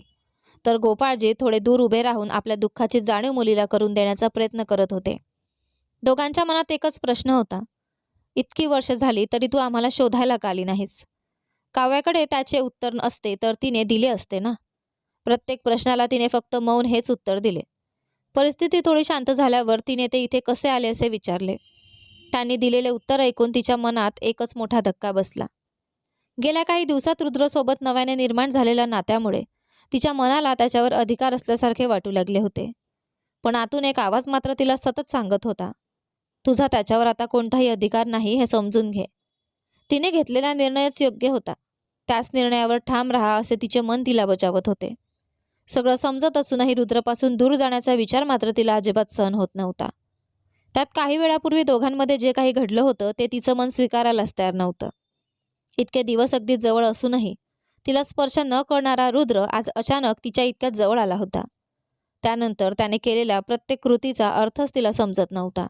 तर गोपाळजी थोडे दूर उभे राहून आपल्या दुःखाची जाणीव मुलीला करून देण्याचा प्रयत्न करत होते. दोघांच्या मनात एकच प्रश्न होता. इतकी वर्ष झाली तरी तू आम्हाला शोधायला का आली नाहीस? काव्याकडे त्याचे उत्तर असते तर तिने दिले असते ना. प्रत्येक प्रश्नाला तिने फक्त मौन हेच उत्तर दिले. परिस्थिती थोडी शांत झाल्यावर तिने ते इथे कसे आले असे विचारले. त्यांनी दिलेले उत्तर ऐकून तिच्या मनात एकच मोठा धक्का बसला. गेल्या काही दिवसात रुद्रसोबत नव्याने निर्माण झालेल्या नात्यामुळे तिच्या मनाला त्याच्यावर अधिकार असल्यासारखे वाटू लागले होते. पण आतून एक आवाज मात्र तिला सतत सांगत होता, तुझा त्याच्यावर आता कोणताही अधिकार नाही हे समजून घे. तिने घेतलेला निर्णयच योग्य होता. त्याच निर्णयावर ठाम राहा असे तिचे मन तिला बजावत होते. सगळं समजत असूनही रुद्रपासून दूर जाण्याचा विचार मात्र तिला अजिबात सहन होत नव्हता. त्यात काही वेळापूर्वी दोघांमध्ये जे काही घडलं होतं ते तिचं मन स्वीकारायलाच तयार नव्हतं. इतके दिवस अगदी जवळ असूनही तिला स्पर्श न करणारा रुद्र आज अचानक तिच्या इतक्यात जवळ आला होता. त्यानंतर त्याने केलेल्या प्रत्येक कृतीचा अर्थच तिला समजत नव्हता.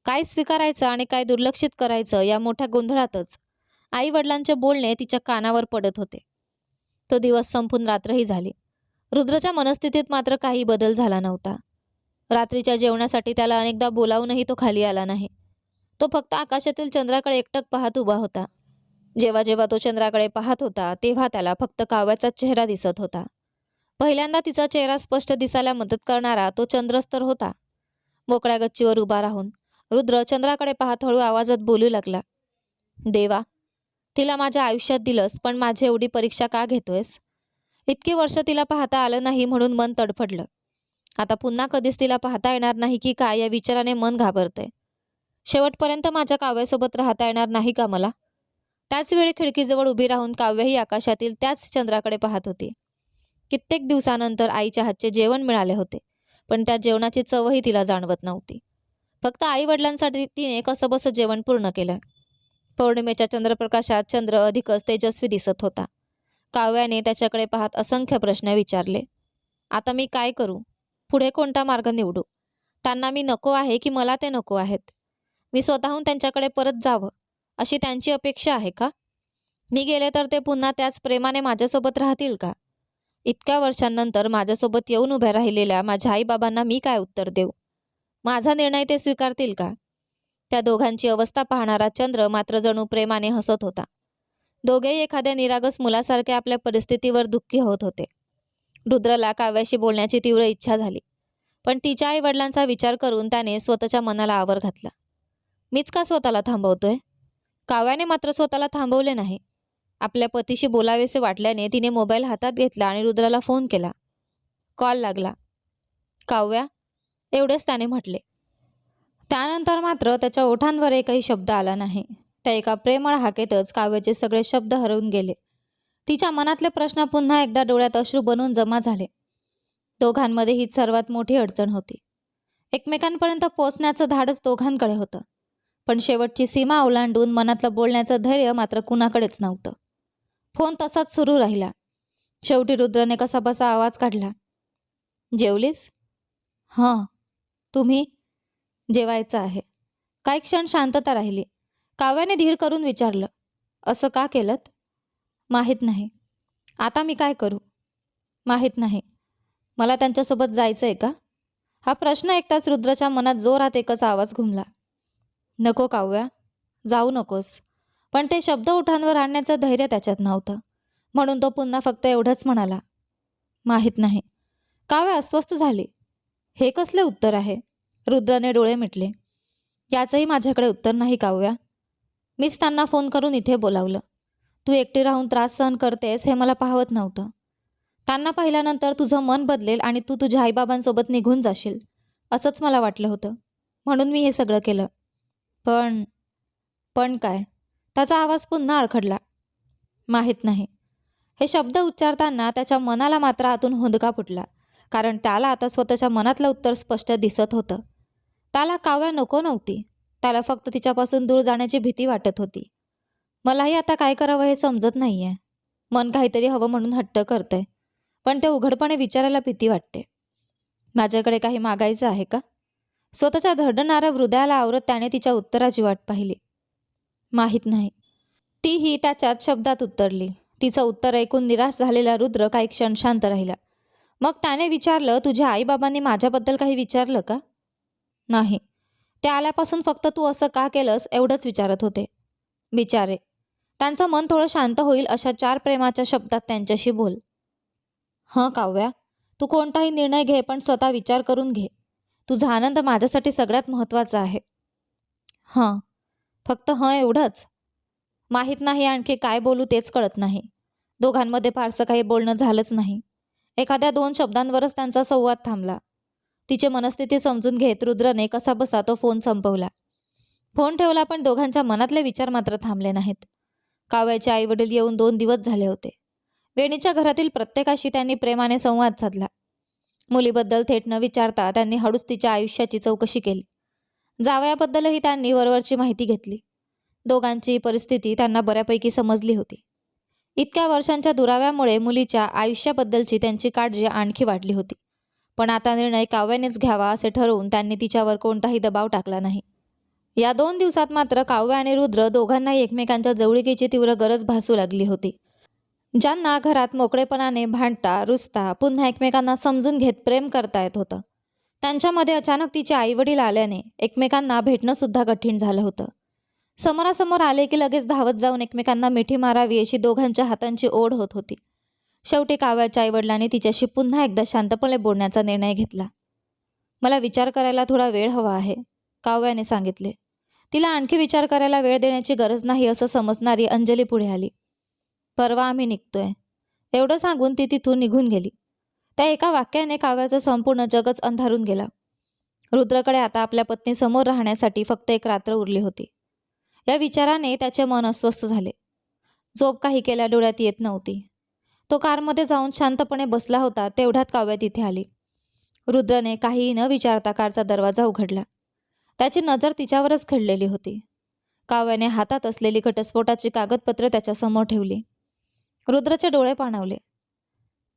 काय स्वीकारायचं आणि काय दुर्लक्षित करायचं या मोठ्या गोंधळातच आई वडिलांचे बोलणे तिच्या कानावर पडत होते. तो दिवस संपून रात्रही झाली. रुद्रच्या मनस्थितीत मात्र काही बदल झाला नव्हता. रात्रीच्या जेवणासाठी त्याला अनेकदा बोलावूनही तो खाली आला नाही. तो फक्त आकाशातील चंद्राकडे एकटक पाहत उभा होता. जेव्हा जेव्हा तो चंद्राकडे पाहत होता तेव्हा त्याला फक्त काव्याचा चेहरा दिसत होता. पहिल्यांदा तिचा चेहरा स्पष्ट दिसायला मदत करणारा तो चंद्रच तर होता. मोकळ्या गच्चीवर उभा राहून रुद्र चंद्राकडे पाहत हळू आवाजात बोलू लागला, देवा, तिला माझ्या आयुष्यात दिलंस, पण माझी एवढी परीक्षा का घेतोयस? इतकी वर्ष तिला पाहता आलं नाही म्हणून मन तडफडलं. आता पुन्हा कधीच तिला पाहता येणार नाही की काय या विचाराने मन घाबरतंय. शेवटपर्यंत माझ्या काव्यासोबत राहता येणार नाही का मला? त्याच वेळी खिडकीजवळ उभी राहून काव्यही आकाशातील त्याच चंद्राकडे पाहत होती. कित्येक दिवसानंतर आईच्या हातचे जेवण मिळाले होते, पण त्या जेवणाची चवही तिला जाणवत नव्हती. फक्त आई-वडिलांसाठी तिने कसंबसं जेवण पूर्ण केलं. पौर्णिमेच्या चंद्रप्रकाशात चंद्र अधिकच तेजस्वी दिसत होता. काव्याने त्याच्याकडे पाहत असंख्य प्रश्न विचारले. आता मी काय करू? पुढे कोणता मार्ग निवडू? त्यांना मी नको आहे की मला ते नको आहेत? मी स्वतःहून त्यांच्याकडे परत जावं अशी त्यांची अपेक्षा आहे का? मी गेले तर ते पुन्हा त्याच प्रेमाने माझ्यासोबत राहतील का? इतक्या वर्षांनंतर माझ्यासोबत येऊन उभ्या राहिलेल्या माझ्या आईबाबांना मी काय उत्तर देऊ? माझा निर्णय ते स्वीकारतील का? त्या दोघांची अवस्था पाहणारा चंद्र मात्र जणू प्रेमाने हसत होता. दोघेही एखाद्या निरागस मुलासारखे आपल्या परिस्थितीवर दुःखी होत होते. रुद्रला काव्याशी बोलण्याची तीव्र इच्छा झाली, पण तिच्या आई वडिलांचा विचार करून त्याने स्वतःच्या मनाला आवर घातला. मीच का स्वतःला थांबवतोय? काव्याने मात्र स्वतःला थांबवले नाही. आपल्या पतीशी बोलावेसे वाटल्याने तिने मोबाईल हातात घेतला आणि रुद्राला फोन केला. कॉल लागला. काव्या, एवढेच त्याने म्हटले. त्यानंतर मात्र त्याच्या ओठांवर एकही शब्द आला नाही. त्या एका प्रेमळ हाकेतच काव्याचे सगळे शब्द हरवून गेले. तिच्या मनातले प्रश्न पुन्हा एकदा डोळ्यात अश्रू बनून जमा झाले. दोघांमध्ये हीच सर्वात मोठी अडचण होती. एकमेकांपर्यंत पोचण्याचं धाडस दोघांकडे होतं, पण शेवटची सीमा ओलांडून मनातलं बोलण्याचं धैर्य मात्र कुणाकडेच नव्हतं. फोन तसाच सुरू राहिला. शेवटी रुद्रने कसाबसा आवाज काढला. जेवलीस? हां. तुम्ही? जेवायचं आहे. काही क्षण शांतता राहिली. काव्याने धीर करून विचारलं. असं का केलंत? माहीत नाही. आता मी काय करू? माहीत नाही. मला त्यांच्यासोबत जायचं आहे का? हा प्रश्न ऐकताच रुद्राच्या मनात जोरात एकच आवाज घुमला. नको काव्या, जाऊ नकोस. पण ते शब्द ओठांवर आणण्याचं धैर्य त्याच्यात नव्हतं. म्हणून तो पुन्हा फक्त एवढंच म्हणाला. माहीत नाही. काव्या अस्वस्थ झाली. हे कसले उत्तर आहे? रुद्राने डोळे मिटले. याचंही माझ्याकडे उत्तर नाही काव्या. मीच त्यांना फोन करून इथे बोलावलं. तू एकटी राहून त्रास सहन करतेस हे मला पाहवत नव्हतं. त्यांना पाहिल्यानंतर तुझं मन बदलेल आणि तू तुझ्या आईबाबांसोबत निघून जाशील असंच मला वाटलं होतं. म्हणून मी हे सगळं केलं. पण काय? त्याचा आवाज पुन्हा अडखडला. माहीत नाही. हे शब्द उच्चारताना त्याच्या मनाला मात्र आतून हुंदका फुटला, कारण त्याला आता स्वतःच्या मनातलं उत्तर स्पष्ट दिसत होतं. त्याला काव्या नको नव्हती. त्याला फक्त तिच्यापासून दूर जाण्याची भीती वाटत होती. मलाही आता काय करावं हे समजत नाहीये. मन काहीतरी हवं म्हणून हट्ट करतंय, पण ते उघडपणे विचारायला भीती वाटते. माझ्याकडे काही मागायचं आहे का? स्वतःच्या धडधडणाऱ्या हृदयाला आवरत त्याने तिच्या उत्तराची वाट पाहिली. माहीत नाही. तीही त्याच्याच शब्दात उत्तरली. तिचं उत्तर ऐकून निराश झालेला रुद्र काही क्षण शांत राहिला. मग त्याने विचारलं, तुझ्या आईबाबांनी माझ्याबद्दल काही विचारलं का? नाही. ते आल्यापासून फक्त तू असं का केलंस एवढंच विचारत होते. बिचारे. त्यांचं मन थोडं शांत होईल अशा 4 प्रेमाच्या शब्दात त्यांच्याशी बोल. हं काव्या, तू कोणताही निर्णय घे, पण स्वतः विचार करून घे. तुझा आनंद माझ्यासाठी सगळ्यात महत्त्वाचा आहे. हं. फक्त हं एवढंच? माहीत नाही आणखी काय बोलू तेच कळत नाही. दोघांमध्ये फारसं काही बोलणं झालंच नाही. एखाद्या 2 शब्दांवरच त्यांचा संवाद थांबला. तिची मनस्थिती समजून घेत रुद्रने कसाबसा तो फोन संपवला. फोन ठेवला, पण दोघांच्या मनातले विचार मात्र थांबले नाहीत. काव्याचे आईवडील येऊन 2 दिवस झाले होते. वेणीच्या घरातील प्रत्येकाशी त्यांनी प्रेमाने संवाद साधला. मुलीबद्दल थेट न विचारता त्यांनी हळूच तिच्या आयुष्याची चौकशी केली. जावयाबद्दलही त्यांनी वरवरची माहिती घेतली. दोघांची परिस्थिती त्यांना बऱ्यापैकी समजली होती. इतक्या वर्षांच्या दुराव्यामुळे मुलीच्या आयुष्याबद्दलची त्यांची काळजी आणखी वाढली होती. पण आता निर्णय काव्यानेच घ्यावा असे ठरवून त्यांनी तिच्यावर कोणताही दबाव टाकला नाही. या 2 दिवसात मात्र काव्य आणि रुद्र दोघांनाही एकमेकांच्या जवळीकीची तीव्र गरज भासू लागली होती. ज्यांना घरात मोकळेपणाने भांडता, रुसता, पुन्हा एकमेकांना समजून घेत प्रेम करता येत होतं, त्यांच्यामध्ये अचानक तिचे आईवडील आल्याने एकमेकांना भेटणं सुद्धा कठीण झालं होतं. समोरासमोर आले की लगेच धावत जाऊन एकमेकांना मिठी मारावी अशी दोघांच्या हातांची ओढ होत होती. शेवटी काव्याच्या आईवडिलांनी तिच्याशी पुन्हा एकदा शांतपणे बोलण्याचा निर्णय घेतला. मला विचार करायला थोडा वेळ हवा आहे, काव्याने सांगितले. तिला आणखी विचार करायला वेळ देण्याची गरज नाही असं समजणारी अंजली पुढे आली. परवा आम्ही निघतोय, एवढं सांगून ती तिथून निघून गेली. त्या एका वाक्याने काव्याचं संपूर्ण जगच अंधारून गेला. रुद्रकडे आता आपल्या पत्नीसमोर राहण्यासाठी फक्त 1 रात्र उरली होती. या विचाराने त्याचे मन अस्वस्थ झाले. झोप काही केल्या डोळ्यात येत नव्हती. तो कारमध्ये जाऊन शांतपणे बसला होता, तेवढ्यात काव्या तिथे आली. रुद्रने काहीही न विचारता कारचा दरवाजा उघडला. त्याची नजर तिच्यावरच खिळलेली होती. काव्याने हातात असलेली घटस्फोटाची कागदपत्र त्याच्यासमोर ठेवली. रुद्रचे डोळे पाणावले.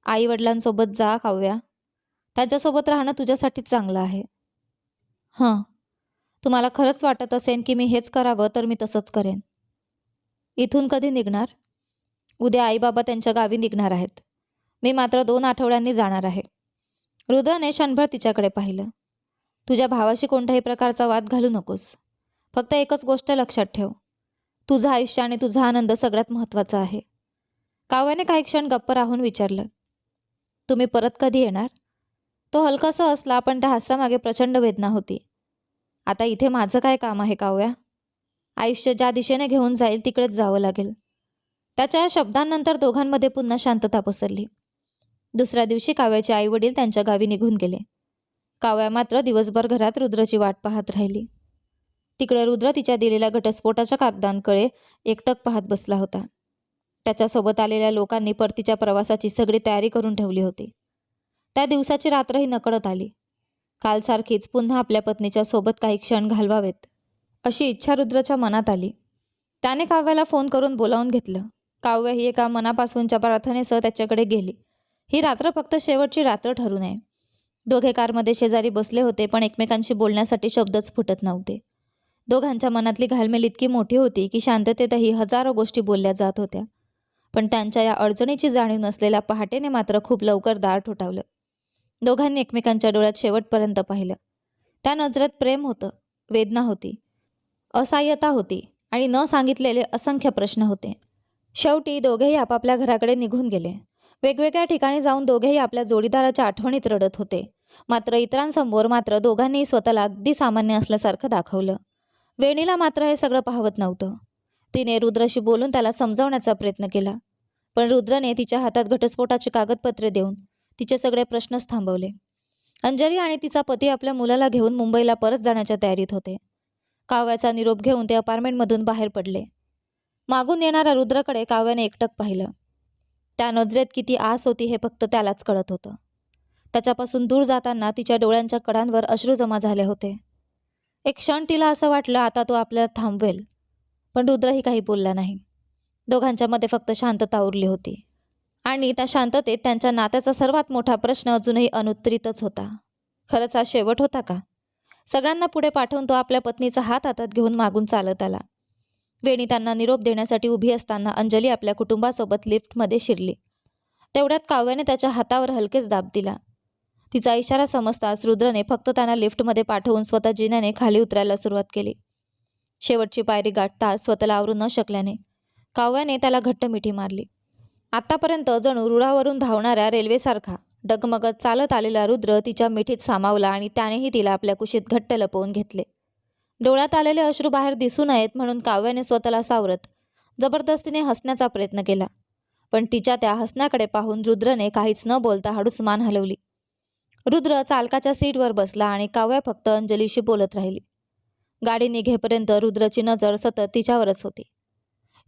आई वडिलांसोबत जा काव्या, त्यांच्यासोबत राहणं तुझ्यासाठीच चांगलं आहे. हं, तुम्हाला खरंच वाटत असेल की मी हेच करावं तर मी तसंच करेन. इथून कधी निघणार? उद्या आई बाबा त्यांच्या गावी निघणार आहेत. मी मात्र 2 आठवड्यांनी जाणार आहे. रुद्रने क्षणभर तिच्याकडे पाहिलं. तुझ्या भावाशी कोणत्याही प्रकारचा वाद घालू नकोस. फक्त एकच गोष्ट लक्षात ठेव, तुझं आयुष्य आणि तुझा आनंद सगळ्यात महत्त्वाचा आहे. काव्याने काही क्षण गप्प राहून विचारलं, तुम्ही परत कधी येणार? तो हलकासा हसला, पण त्या हास्यामागे प्रचंड वेदना होती. आता इथे माझं काय काम आहे काव्या? आयुष्य ज्या दिशेने घेऊन जाईल तिकडेच जावं लागेल. त्याच्या या शब्दांनंतर दोघांमध्ये पुन्हा शांतता पसरली. दुसऱ्या दिवशी काव्याचे आई वडील त्यांच्या गावी निघून गेले. काव्या मात्र दिवसभर घरात रुद्रची वाट पाहत राहिली. तिकडे रुद्र तिच्या दिलेल्या घटस्फोटाच्या कागदांकडे एकटक पाहत बसला होता. त्याच्यासोबत आलेल्या लोकांनी परतीच्या प्रवासाची सगळी तयारी करून ठेवली होती. त्या दिवसाची रात्रही नकळत आली. कालसारखीच पुन्हा आपल्या पत्नीच्या सोबत काही क्षण घालवावेत अशी इच्छा रुद्रच्या मनात आली. त्याने काव्याला फोन करून बोलावून घेतलं. काव्य ही एका मनापासूनच्या प्रार्थनेसह त्याच्याकडे गेली. ही रात्र फक्त शेवटची रात्र ठरू नये. दोघे कारमध्ये शेजारी बसले होते, पण एकमेकांशी बोलण्यासाठी शब्दच फुटत नव्हते. दोघांच्या मनातली घालमेल इतकी मोठी होती की शांततेतही हजारो गोष्टी बोलल्या जात होत्या. पण त्यांच्या या अडचणीची जाणीव नसलेल्या पहाटेने मात्र खूप लवकर दार ठोठावलं. दोघांनी एकमेकांच्या डोळ्यात शेवटपर्यंत पाहिलं. त्या नजरेत प्रेम होतं, वेदना होती, असहाय्यता होती आणि न सांगितलेले असंख्य प्रश्न होते. शेवटी दोघेही आपापल्या घराकडे निघून गेले. वेगवेगळ्या ठिकाणी जाऊन दोघेही आपल्या जोडीदाराच्या आठवणीत रडत होते. मात्र इतरांसमोर मात्र दोघांनीही स्वतःला अगदी सामान्य असल्यासारखं दाखवलं. वेणीला मात्र हे सगळं पाहवत नव्हतं. तिने रुद्रशी बोलून त्याला समजावण्याचा प्रयत्न केला, पण रुद्रने तिच्या हातात घटस्फोटाची कागदपत्रे देऊन तिचे सगळे प्रश्नच थांबवले. अंजली आणि तिचा पती आपल्या मुलाला घेऊन मुंबईला परत जाण्याच्या तयारीत होते. काव्याचा निरोप घेऊन ते अपार्टमेंटमधून बाहेर पडले. मागून येणाऱ्या रुद्रकडे काव्याने एकटक पाहिलं. त्या नजरेत किती आस होती हे फक्त त्यालाच कळत होतं. त्याच्यापासून दूर जाताना तिच्या डोळ्यांच्या कडांवर अश्रू जमा झाले होते. एक क्षण तिला असं वाटलं आता तो आपल्याला थांबवेल, पण रुद्रही काही बोलला नाही. दोघांच्या मध्ये फक्त शांतता उरली होती आणि त्या शांततेत त्यांच्या नात्याचा सर्वात मोठा प्रश्न अजूनही अनुत्तरितच होता. खरंच हा शेवट होता का? सगळ्यांना पुढे पाठवून तो आपल्या पत्नीचा हात हातात घेऊन मागून चालत आला. वेणी त्यांना निरोप देण्यासाठी उभी असताना अंजली आपल्या कुटुंबासोबत लिफ्टमध्ये शिरली. तेवढ्यात काव्याने त्याच्या हातावर हलकेच दाब दिला. तिचा इशारा समजताच रुद्रने फक्त त्यांना लिफ्टमध्ये पाठवून स्वतः जिन्याने खाली उतरायला सुरुवात केली. शेवटची पायरी गाठताच स्वतःला आवरू न शकल्याने काव्याने त्याला घट्ट मिठी मारली. आतापर्यंत जणू रुळावरून धावणाऱ्या रेल्वेसारखा डगमगत चालत आलेला रुद्र तिच्या मिठीत सामावला आणि त्यानेही तिला आपल्या कुशीत घट्ट लपवून घेतले. डोळ्यात आलेले अश्रू बाहेर दिसू नयेत म्हणून काव्याने स्वतःला सावरत जबरदस्तीने हसण्याचा प्रयत्न केला, पण तिच्या त्या हसण्याकडे पाहून रुद्रने काहीच न बोलता हळूच मान हलवली. रुद्र चालकाच्या सीटवर बसला आणि काव्या फक्त अंजलीशी बोलत राहिली. गाडी निघेपर्यंत रुद्रची नजर सतत तिच्यावरच होती.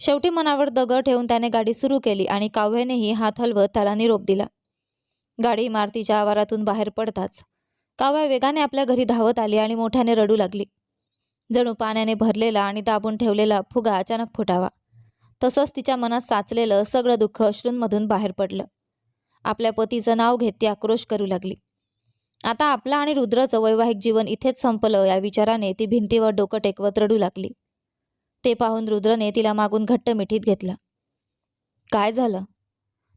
शेवटी मनावर दगड ठेवून त्याने गाडी सुरू केली आणि काव्यानेही हात हलवत त्याला निरोप दिला. गाडी इमारतीच्या आवारातून बाहेर पडताच काव्या वेगाने आपल्या घरी धावत आली आणि मोठ्याने रडू लागली. जणू पाण्याने भरलेला आणि दाबून ठेवलेला फुगा अचानक फुटावा, तसंच तिच्या मनात साचलेलं सगळं दुःख अश्रूंमधून बाहेर पडलं. आपल्या पतीचं नाव घेत ती आक्रोश करू लागली. आता आपलं आणि रुद्रचं वैवाहिक जीवन इथेच संपलं या विचाराने ती भिंतीवर डोकं टेकवत रडू लागली. ते पाहून रुद्रने तिला मागून घट्ट मिठीत घेतलं. काय झालं?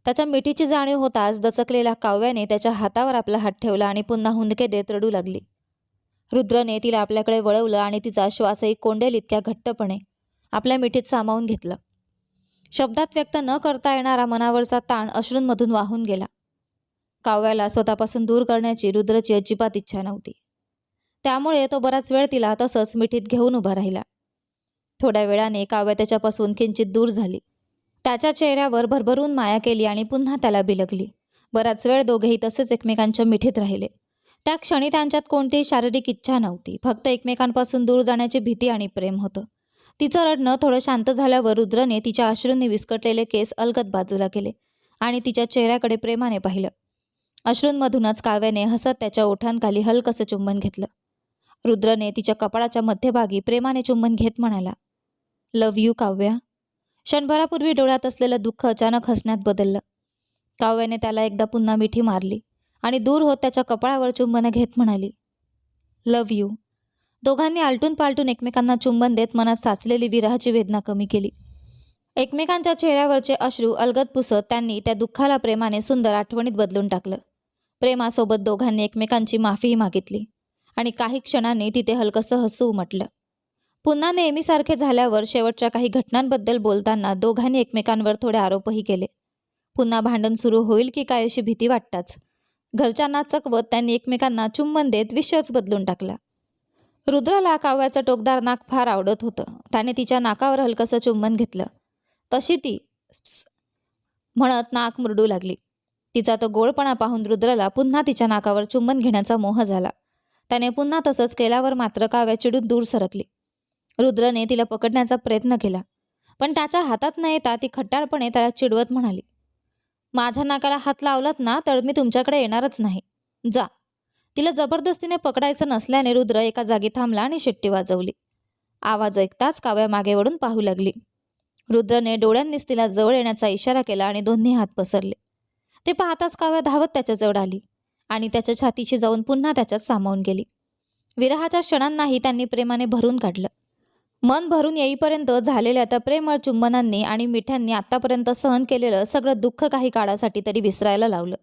त्याच्या मिठीची जाणीव होताच दचकलेल्या काव्याने त्याच्या हातावर आपला हात ठेवला आणि पुन्हा हुंदके देत रडू लागली. रुद्रने तिला आपल्याकडे वळवलं आणि तिचा श्वासही कोंडेल इतक्या घट्टपणे आपल्या मिठीत सामावून घेतलं. शब्दात व्यक्त न करता येणारा मनावरचा ताण अश्रूंमधून वाहून गेला. काव्याला स्वतःपासून दूर करण्याची रुद्रची अजिबात इच्छा नव्हती. त्यामुळे तो बराच वेळ तिला तसंच मिठीत घेऊन उभा राहिला. थोड्या वेळाने काव्या त्याच्यापासून किंचित दूर झाली. त्याच्या चेहऱ्यावर भरभरून माया केली आणि पुन्हा त्याला बिलगली. बराच वेळ दोघेही तसेच एकमेकांच्या मिठीत राहिले. त्या क्षणी त्यांच्यात कोणतीही शारीरिक इच्छा नव्हती, फक्त एकमेकांपासून दूर जाण्याची भीती आणि प्रेम होतं. तिचं रडणं थोडं शांत झाल्यावर रुद्रने तिच्या अश्रूंनी विस्कटलेले केस अलगद बाजूला केले आणि तिच्या चेहऱ्याकडे प्रेमाने पाहिलं. अश्रूंमधूनच काव्याने हसत त्याच्या ओठांखाली हलकसं चुंबन घेतलं. रुद्रने तिच्या कपाळाच्या मध्यभागी प्रेमाने चुंबन घेत म्हणाला, लव्ह यू काव्या. क्षणभरापूर्वी डोळ्यात असलेलं दुःख अचानक हसण्यात बदललं. काव्याने त्याला एकदा पुन्हा मिठी मारली आणि दूर होत त्याच्या कपाळावर चुंबनं घेत म्हणाली, लव्ह यू. दोघांनी आलटून पालटून एकमेकांना चुंबन देत मनात साचलेली विरहाची वेदना कमी केली. एकमेकांच्या चेहऱ्यावरचे अश्रू अलगद पुसत त्यांनी त्या दुःखाला प्रेमाने सुंदर आठवणीत बदलून टाकलं. प्रेमासोबत दोघांनी एकमेकांची माफीही मागितली आणि काही क्षणांनी तिथे हलकंसं हसू उमटलं. पुन्हा नेहमीसारखे झाल्यावर शेवटच्या काही घटनांबद्दल बोलताना दोघांनी एकमेकांवर थोडे आरोपही केले. पुन्हा भांडण सुरू होईल की काय अशी भीती वाटताच घरच्यांना चकवत त्यांनी एकमेकांना चुंबन देत विषयच बदलून टाकला. रुद्राला काव्याचं टोकदार नाक फार आवडत होतं. त्याने तिच्या नाकावर हलकंसं चुंबन घेतलं. तशी ती "स्प्स" म्हणत नाक मुरडू लागली. तिचा तो गोळपणा पाहून रुद्राला पुन्हा तिच्या नाकावर चुंबन घेण्याचा मोह झाला. त्याने पुन्हा तसंच केल्यावर मात्र काव्या चिडून दूर सरकली. रुद्रने तिला पकडण्याचा प्रयत्न केला, पण त्याच्या हातात न येता ती खट्टाळपणे त्याला चिडवत म्हणाली, माझ्या नाकाला हात लावलात ना तर मी तुमच्याकडे येणारच नाही. जा. तिला जबरदस्तीने पकडायचं नसल्याने रुद्र एका जागी थांबला आणि शिट्टी वाजवली. आवाज ऐकताच काव्या मागे वळून पाहू लागली. रुद्रने डोळ्यांनीच तिला जवळ येण्याचा इशारा केला आणि दोन्ही हात पसरले. ते पाहताच काव्या धावत त्याच्याजवळ आली आणि त्याच्या छातीशी जाऊन पुन्हा त्याच्यात सामावून गेली. विरहाच्या क्षणांनाही त्यांनी प्रेमाने भरून काढलं. मन भरून येईपर्यंत झालेल्या त्या प्रेमळ चुंबनांनी आणि मिठ्यांनी आत्तापर्यंत सहन केलेलं सगळं दुःख काही काळासाठी तरी विसरायला लावलं.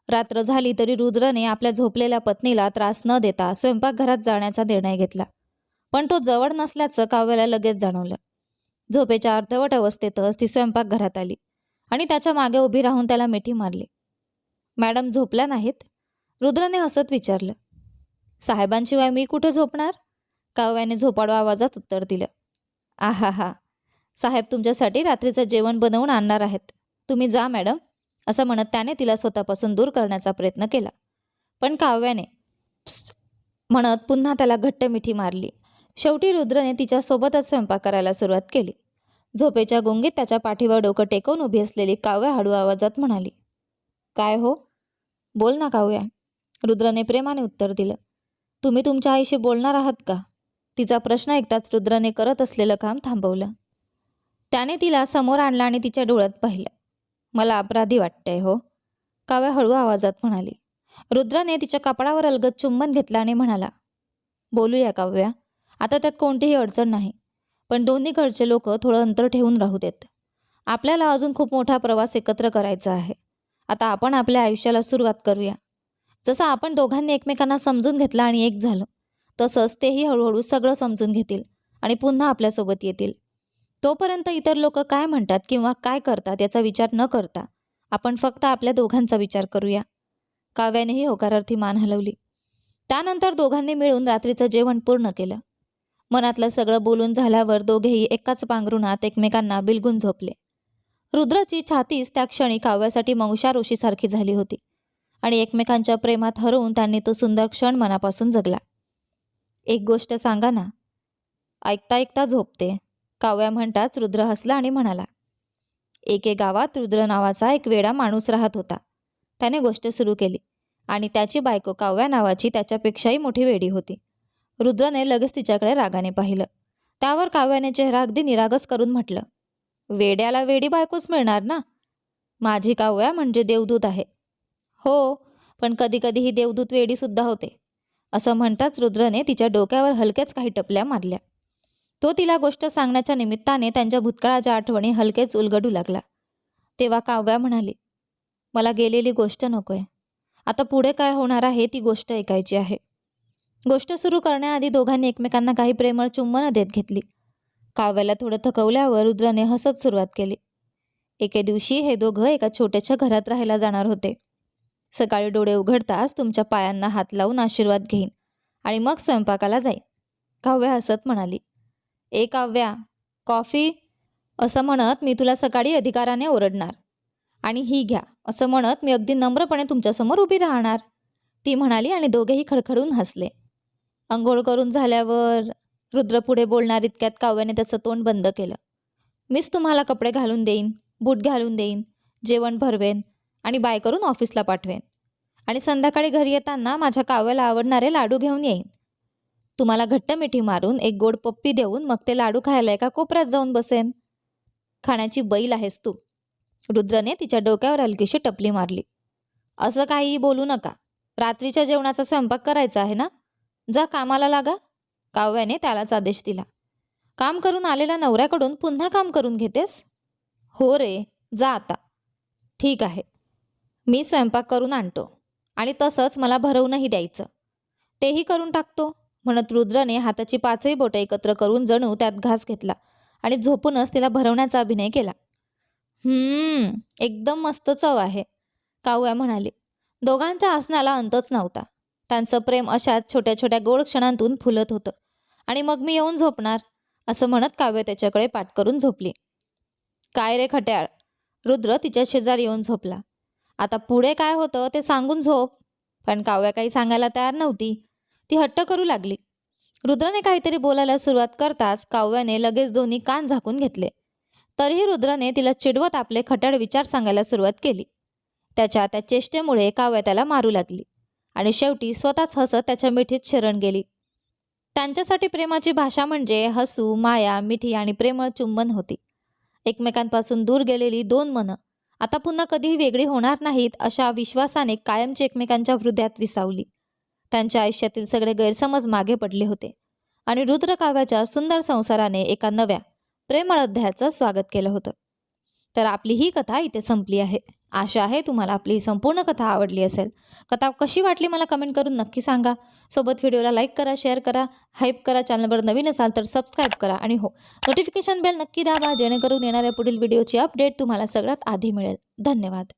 रात्र झाली तरी रुद्रने आपल्या झोपलेल्या पत्नीला त्रास न देता स्वयंपाकघरात जाण्याचा निर्णय घेतला. पण तो जवळ नसल्याचं काव्याला लगेच जाणवलं. झोपेच्या अर्धवट अवस्थेतच ती स्वयंपाकघरात आली आणि त्याच्या मागे उभी राहून त्याला मिठी मारली. मॅडम झोपल्या नाहीत? रुद्रने हसत विचारलं. साहेबांशिवाय मी कुठे झोपणार? काव्याने झोपाळू आवाजात उत्तर दिलं. आहा, साहेब तुमच्यासाठी रात्रीचं जेवण बनवून आणणार आहेत. तुम्ही जा मॅडम, असं म्हणत त्याने तिला स्वतःपासून दूर करण्याचा प्रयत्न केला. पण काव्याने "प्स्ट" म्हणत पुन्हा त्याला घट्ट मिठी मारली. शेवटी रुद्रने तिच्यासोबतच स्वयंपाक करायला सुरुवात केली. झोपेच्या गुंगीत त्याच्या पाठीवर डोकं टेकवून उभी असलेली काव्या हळू आवाजात म्हणाली, काय हो? बोल ना काव्या. रुद्रने प्रेमाने उत्तर दिलं. तुम्ही तुमच्या आईशी बोलणार आहात का? तिचा प्रश्न ऐकताच रुद्रने करत असलेलं काम थांबवलं. त्याने तिला समोर आणलं आणि तिच्या डोळ्यात पाहिलं. मला अपराधी वाटतंय हो, काव्या हळू आवाजात म्हणाली. रुद्रने तिच्या कपाळावर अलगद चुंबन घेतलं आणि म्हणाला, बोलूया काव्या, आता त्यात कोणतीही अडचण नाही. पण दोन्ही घरचे लोक थोडं अंतर ठेवून राहू देत. आपल्याला अजून खूप मोठा प्रवास एकत्र करायचा आहे. आता आपण आपल्या आयुष्याला सुरुवात करूया. जसं आपण दोघांनी एकमेकांना समजून घेतलं आणि एक झालं, तसंच तेही हळूहळू सगळं समजून घेतील आणि पुन्हा आपल्यासोबत येतील. तोपर्यंत इतर लोक काय म्हणतात किंवा काय करतात याचा विचार न करता आपण फक्त आपल्या दोघांचा विचार करूया. काव्यानेही होकारार्थी मान हलवली. त्यानंतर दोघांनी मिळून रात्रीचं जेवण पूर्ण केलं. मनातलं सगळं बोलून झाल्यावर दोघेही एकाच पांघरुणात एकमेकांना बिलगून झोपले. रुद्राची छातीच त्या क्षणी काव्यासाठी मंगुषा ऋषीसारखी झाली होती आणि एकमेकांच्या प्रेमात हरवून त्यांनी तो सुंदर क्षण मनापासून जगला. एक गोष्ट सांगा ना. ऐकता ऐकता झोपते, काव्या म्हणताच रुद्र हसला आणि म्हणाला, एके गावात रुद्र नावाचा एक वेडा माणूस राहत होता. त्याने गोष्ट सुरू केली आणि त्याची बायको काव्या नावाची त्याच्यापेक्षाही मोठी वेडी होती. रुद्रने लगेच तिच्याकडे रागाने पाहिलं. त्यावर काव्याने चेहरा अगदी निरागस करून म्हटलं, वेड्याला वेडी बायकोच मिळणार ना. माझी काव्या म्हणजे देवदूत आहे. हो, पण कधी कधी ही देवदूत वेडीसुद्धा होते. असं म्हणताच रुद्रने तिच्या डोक्यावर हलकेच काही टपल्या मारल्या. तो तिला गोष्ट सांगण्याच्या निमित्ताने त्यांच्या भूतकाळाच्या आठवणी हलकेच उलगडू लागला. तेव्हा काव्या म्हणाली, मला गेलेली गोष्ट नकोय. आता पुढे काय होणार आहे ती गोष्ट ऐकायची आहे. गोष्ट सुरू करण्याआधी दोघांनी एकमेकांना काही प्रेमळ चुंबनं देत घेतली. काव्याला थोडं थकवल्यावर रुद्रने हसत सुरुवात केली. एके दिवशी हे दोघं एका छोट्याशा घरात राहायला जाणार होते. सकाळी डोळे उघडताच तुमच्या पायांना हात लावून आशीर्वाद घेईन आणि मग स्वयंपाकाला जाईन, काव्या हसत म्हणाली. ए काव्या, कॉफी, असं म्हणत मी तुला सकाळी अधिकाराने ओरडणार आणि ही घ्या असं म्हणत मी अगदी नम्रपणे तुमच्यासमोर उभी राहणार, ती म्हणाली आणि दोघेही खडखडून हसले. अंघोळ करून झाल्यावर रुद्र पुढे बोलणार इतक्यात काव्याने त्याचं तोंड बंद केलं. मीच तुम्हाला कपडे घालून देईन, बूट घालून देईन, जेवण भरवेन आणि बाय करून ऑफिसला पाठवेन आणि संध्याकाळी घरी येताना माझ्या काव्याला आवडणारे लाडू घेऊन येईन. तुम्हाला घट्ट मिठी मारून एक गोड पप्पी देऊन मग ते लाडू खायला एका कोपऱ्यात जाऊन बसेन. खाण्याची बैल आहेस तू. रुद्रने तिच्या डोक्यावर हलकीशी टपली मारली. असं काहीही बोलू नका. रात्रीच्या जेवणाचा स्वयंपाक करायचा आहे ना? जा कामाला लागा. काव्याने त्यालाच आदेश दिला. काम करून आलेल्या नवऱ्याकडून पुन्हा काम करून घेतेस? हो रे, जा आता. ठीक आहे, मी स्वयंपाक करून आणतो आणि तसंच मला भरवूनही द्यायचं. तेही करून टाकतो, म्हणत रुद्रने हाताची पाचही बोटं एकत्र करून जणू त्यात घास घेतला आणि झोपूनच तिला भरवण्याचा अभिनय केला. एकदम मस्त चव आहे, काव्या म्हणाली. दोघांच्या हसण्याला अंतच नव्हता. त्यांचं प्रेम अशाच छोट्या छोट्या गोड क्षणांतून फुलत होतं. आणि मग मी येऊन झोपणार, असं म्हणत काव्य त्याच्याकडे पाठ करून झोपली. काय रे खट्याळ, रुद्र तिच्या शेजारी येऊन झोपला. आता पुढे काय होतं ते सांगून झोप. पण काव्या काही सांगायला तयार नव्हती. ती हट्ट करू लागली. रुद्रने काहीतरी बोलायला सुरुवात करताच काव्याने लगेच दोन्ही कान झाकून घेतले. तरीही रुद्रने तिला चिडवत आपले खट्याळ विचार सांगायला सुरुवात केली. त्याच्या त्या चेष्टेमुळे काव्या त्याला मारू लागली आणि शेवटी स्वतःच हसत त्याच्या मिठीत शरण गेली. त्यांच्यासाठी प्रेमाची भाषा म्हणजे हसू, माया, मिठी आणि प्रेमळ चुंबन होती. एकमेकांपासून दूर गेलेली दोन मनं आता पुन्हा कधीही वेगळी होणार नाहीत अशा विश्वासाने कायमची एकमेकांच्या हृदयात विसावली. त्यांच्या आयुष्यातील सगळे गैरसमज मागे पडले होते आणि रुद्र काव्याच्या सुंदर संसाराने एका नव्या प्रेमळ अध्यायाचं स्वागत केलं होतं. तर आपली ही कथा इथे संपली आहे. आशा आहे तुम्हाला आपली ही संपूर्ण कथा आवडली असेल. कथा कशी वाटली मला कमेंट करून नक्की सांगा. सोबत व्हिडिओला लाईक करा, शेअर करा, हाईप करा. चॅनलवर नवीन असाल तर सबस्क्राईब करा आणि हो, नोटिफिकेशन बेल नक्की दाबा जेणेकरून येणाऱ्या पुढील व्हिडिओची अपडेट तुम्हाला सगळ्यात आधी मिळेल. धन्यवाद.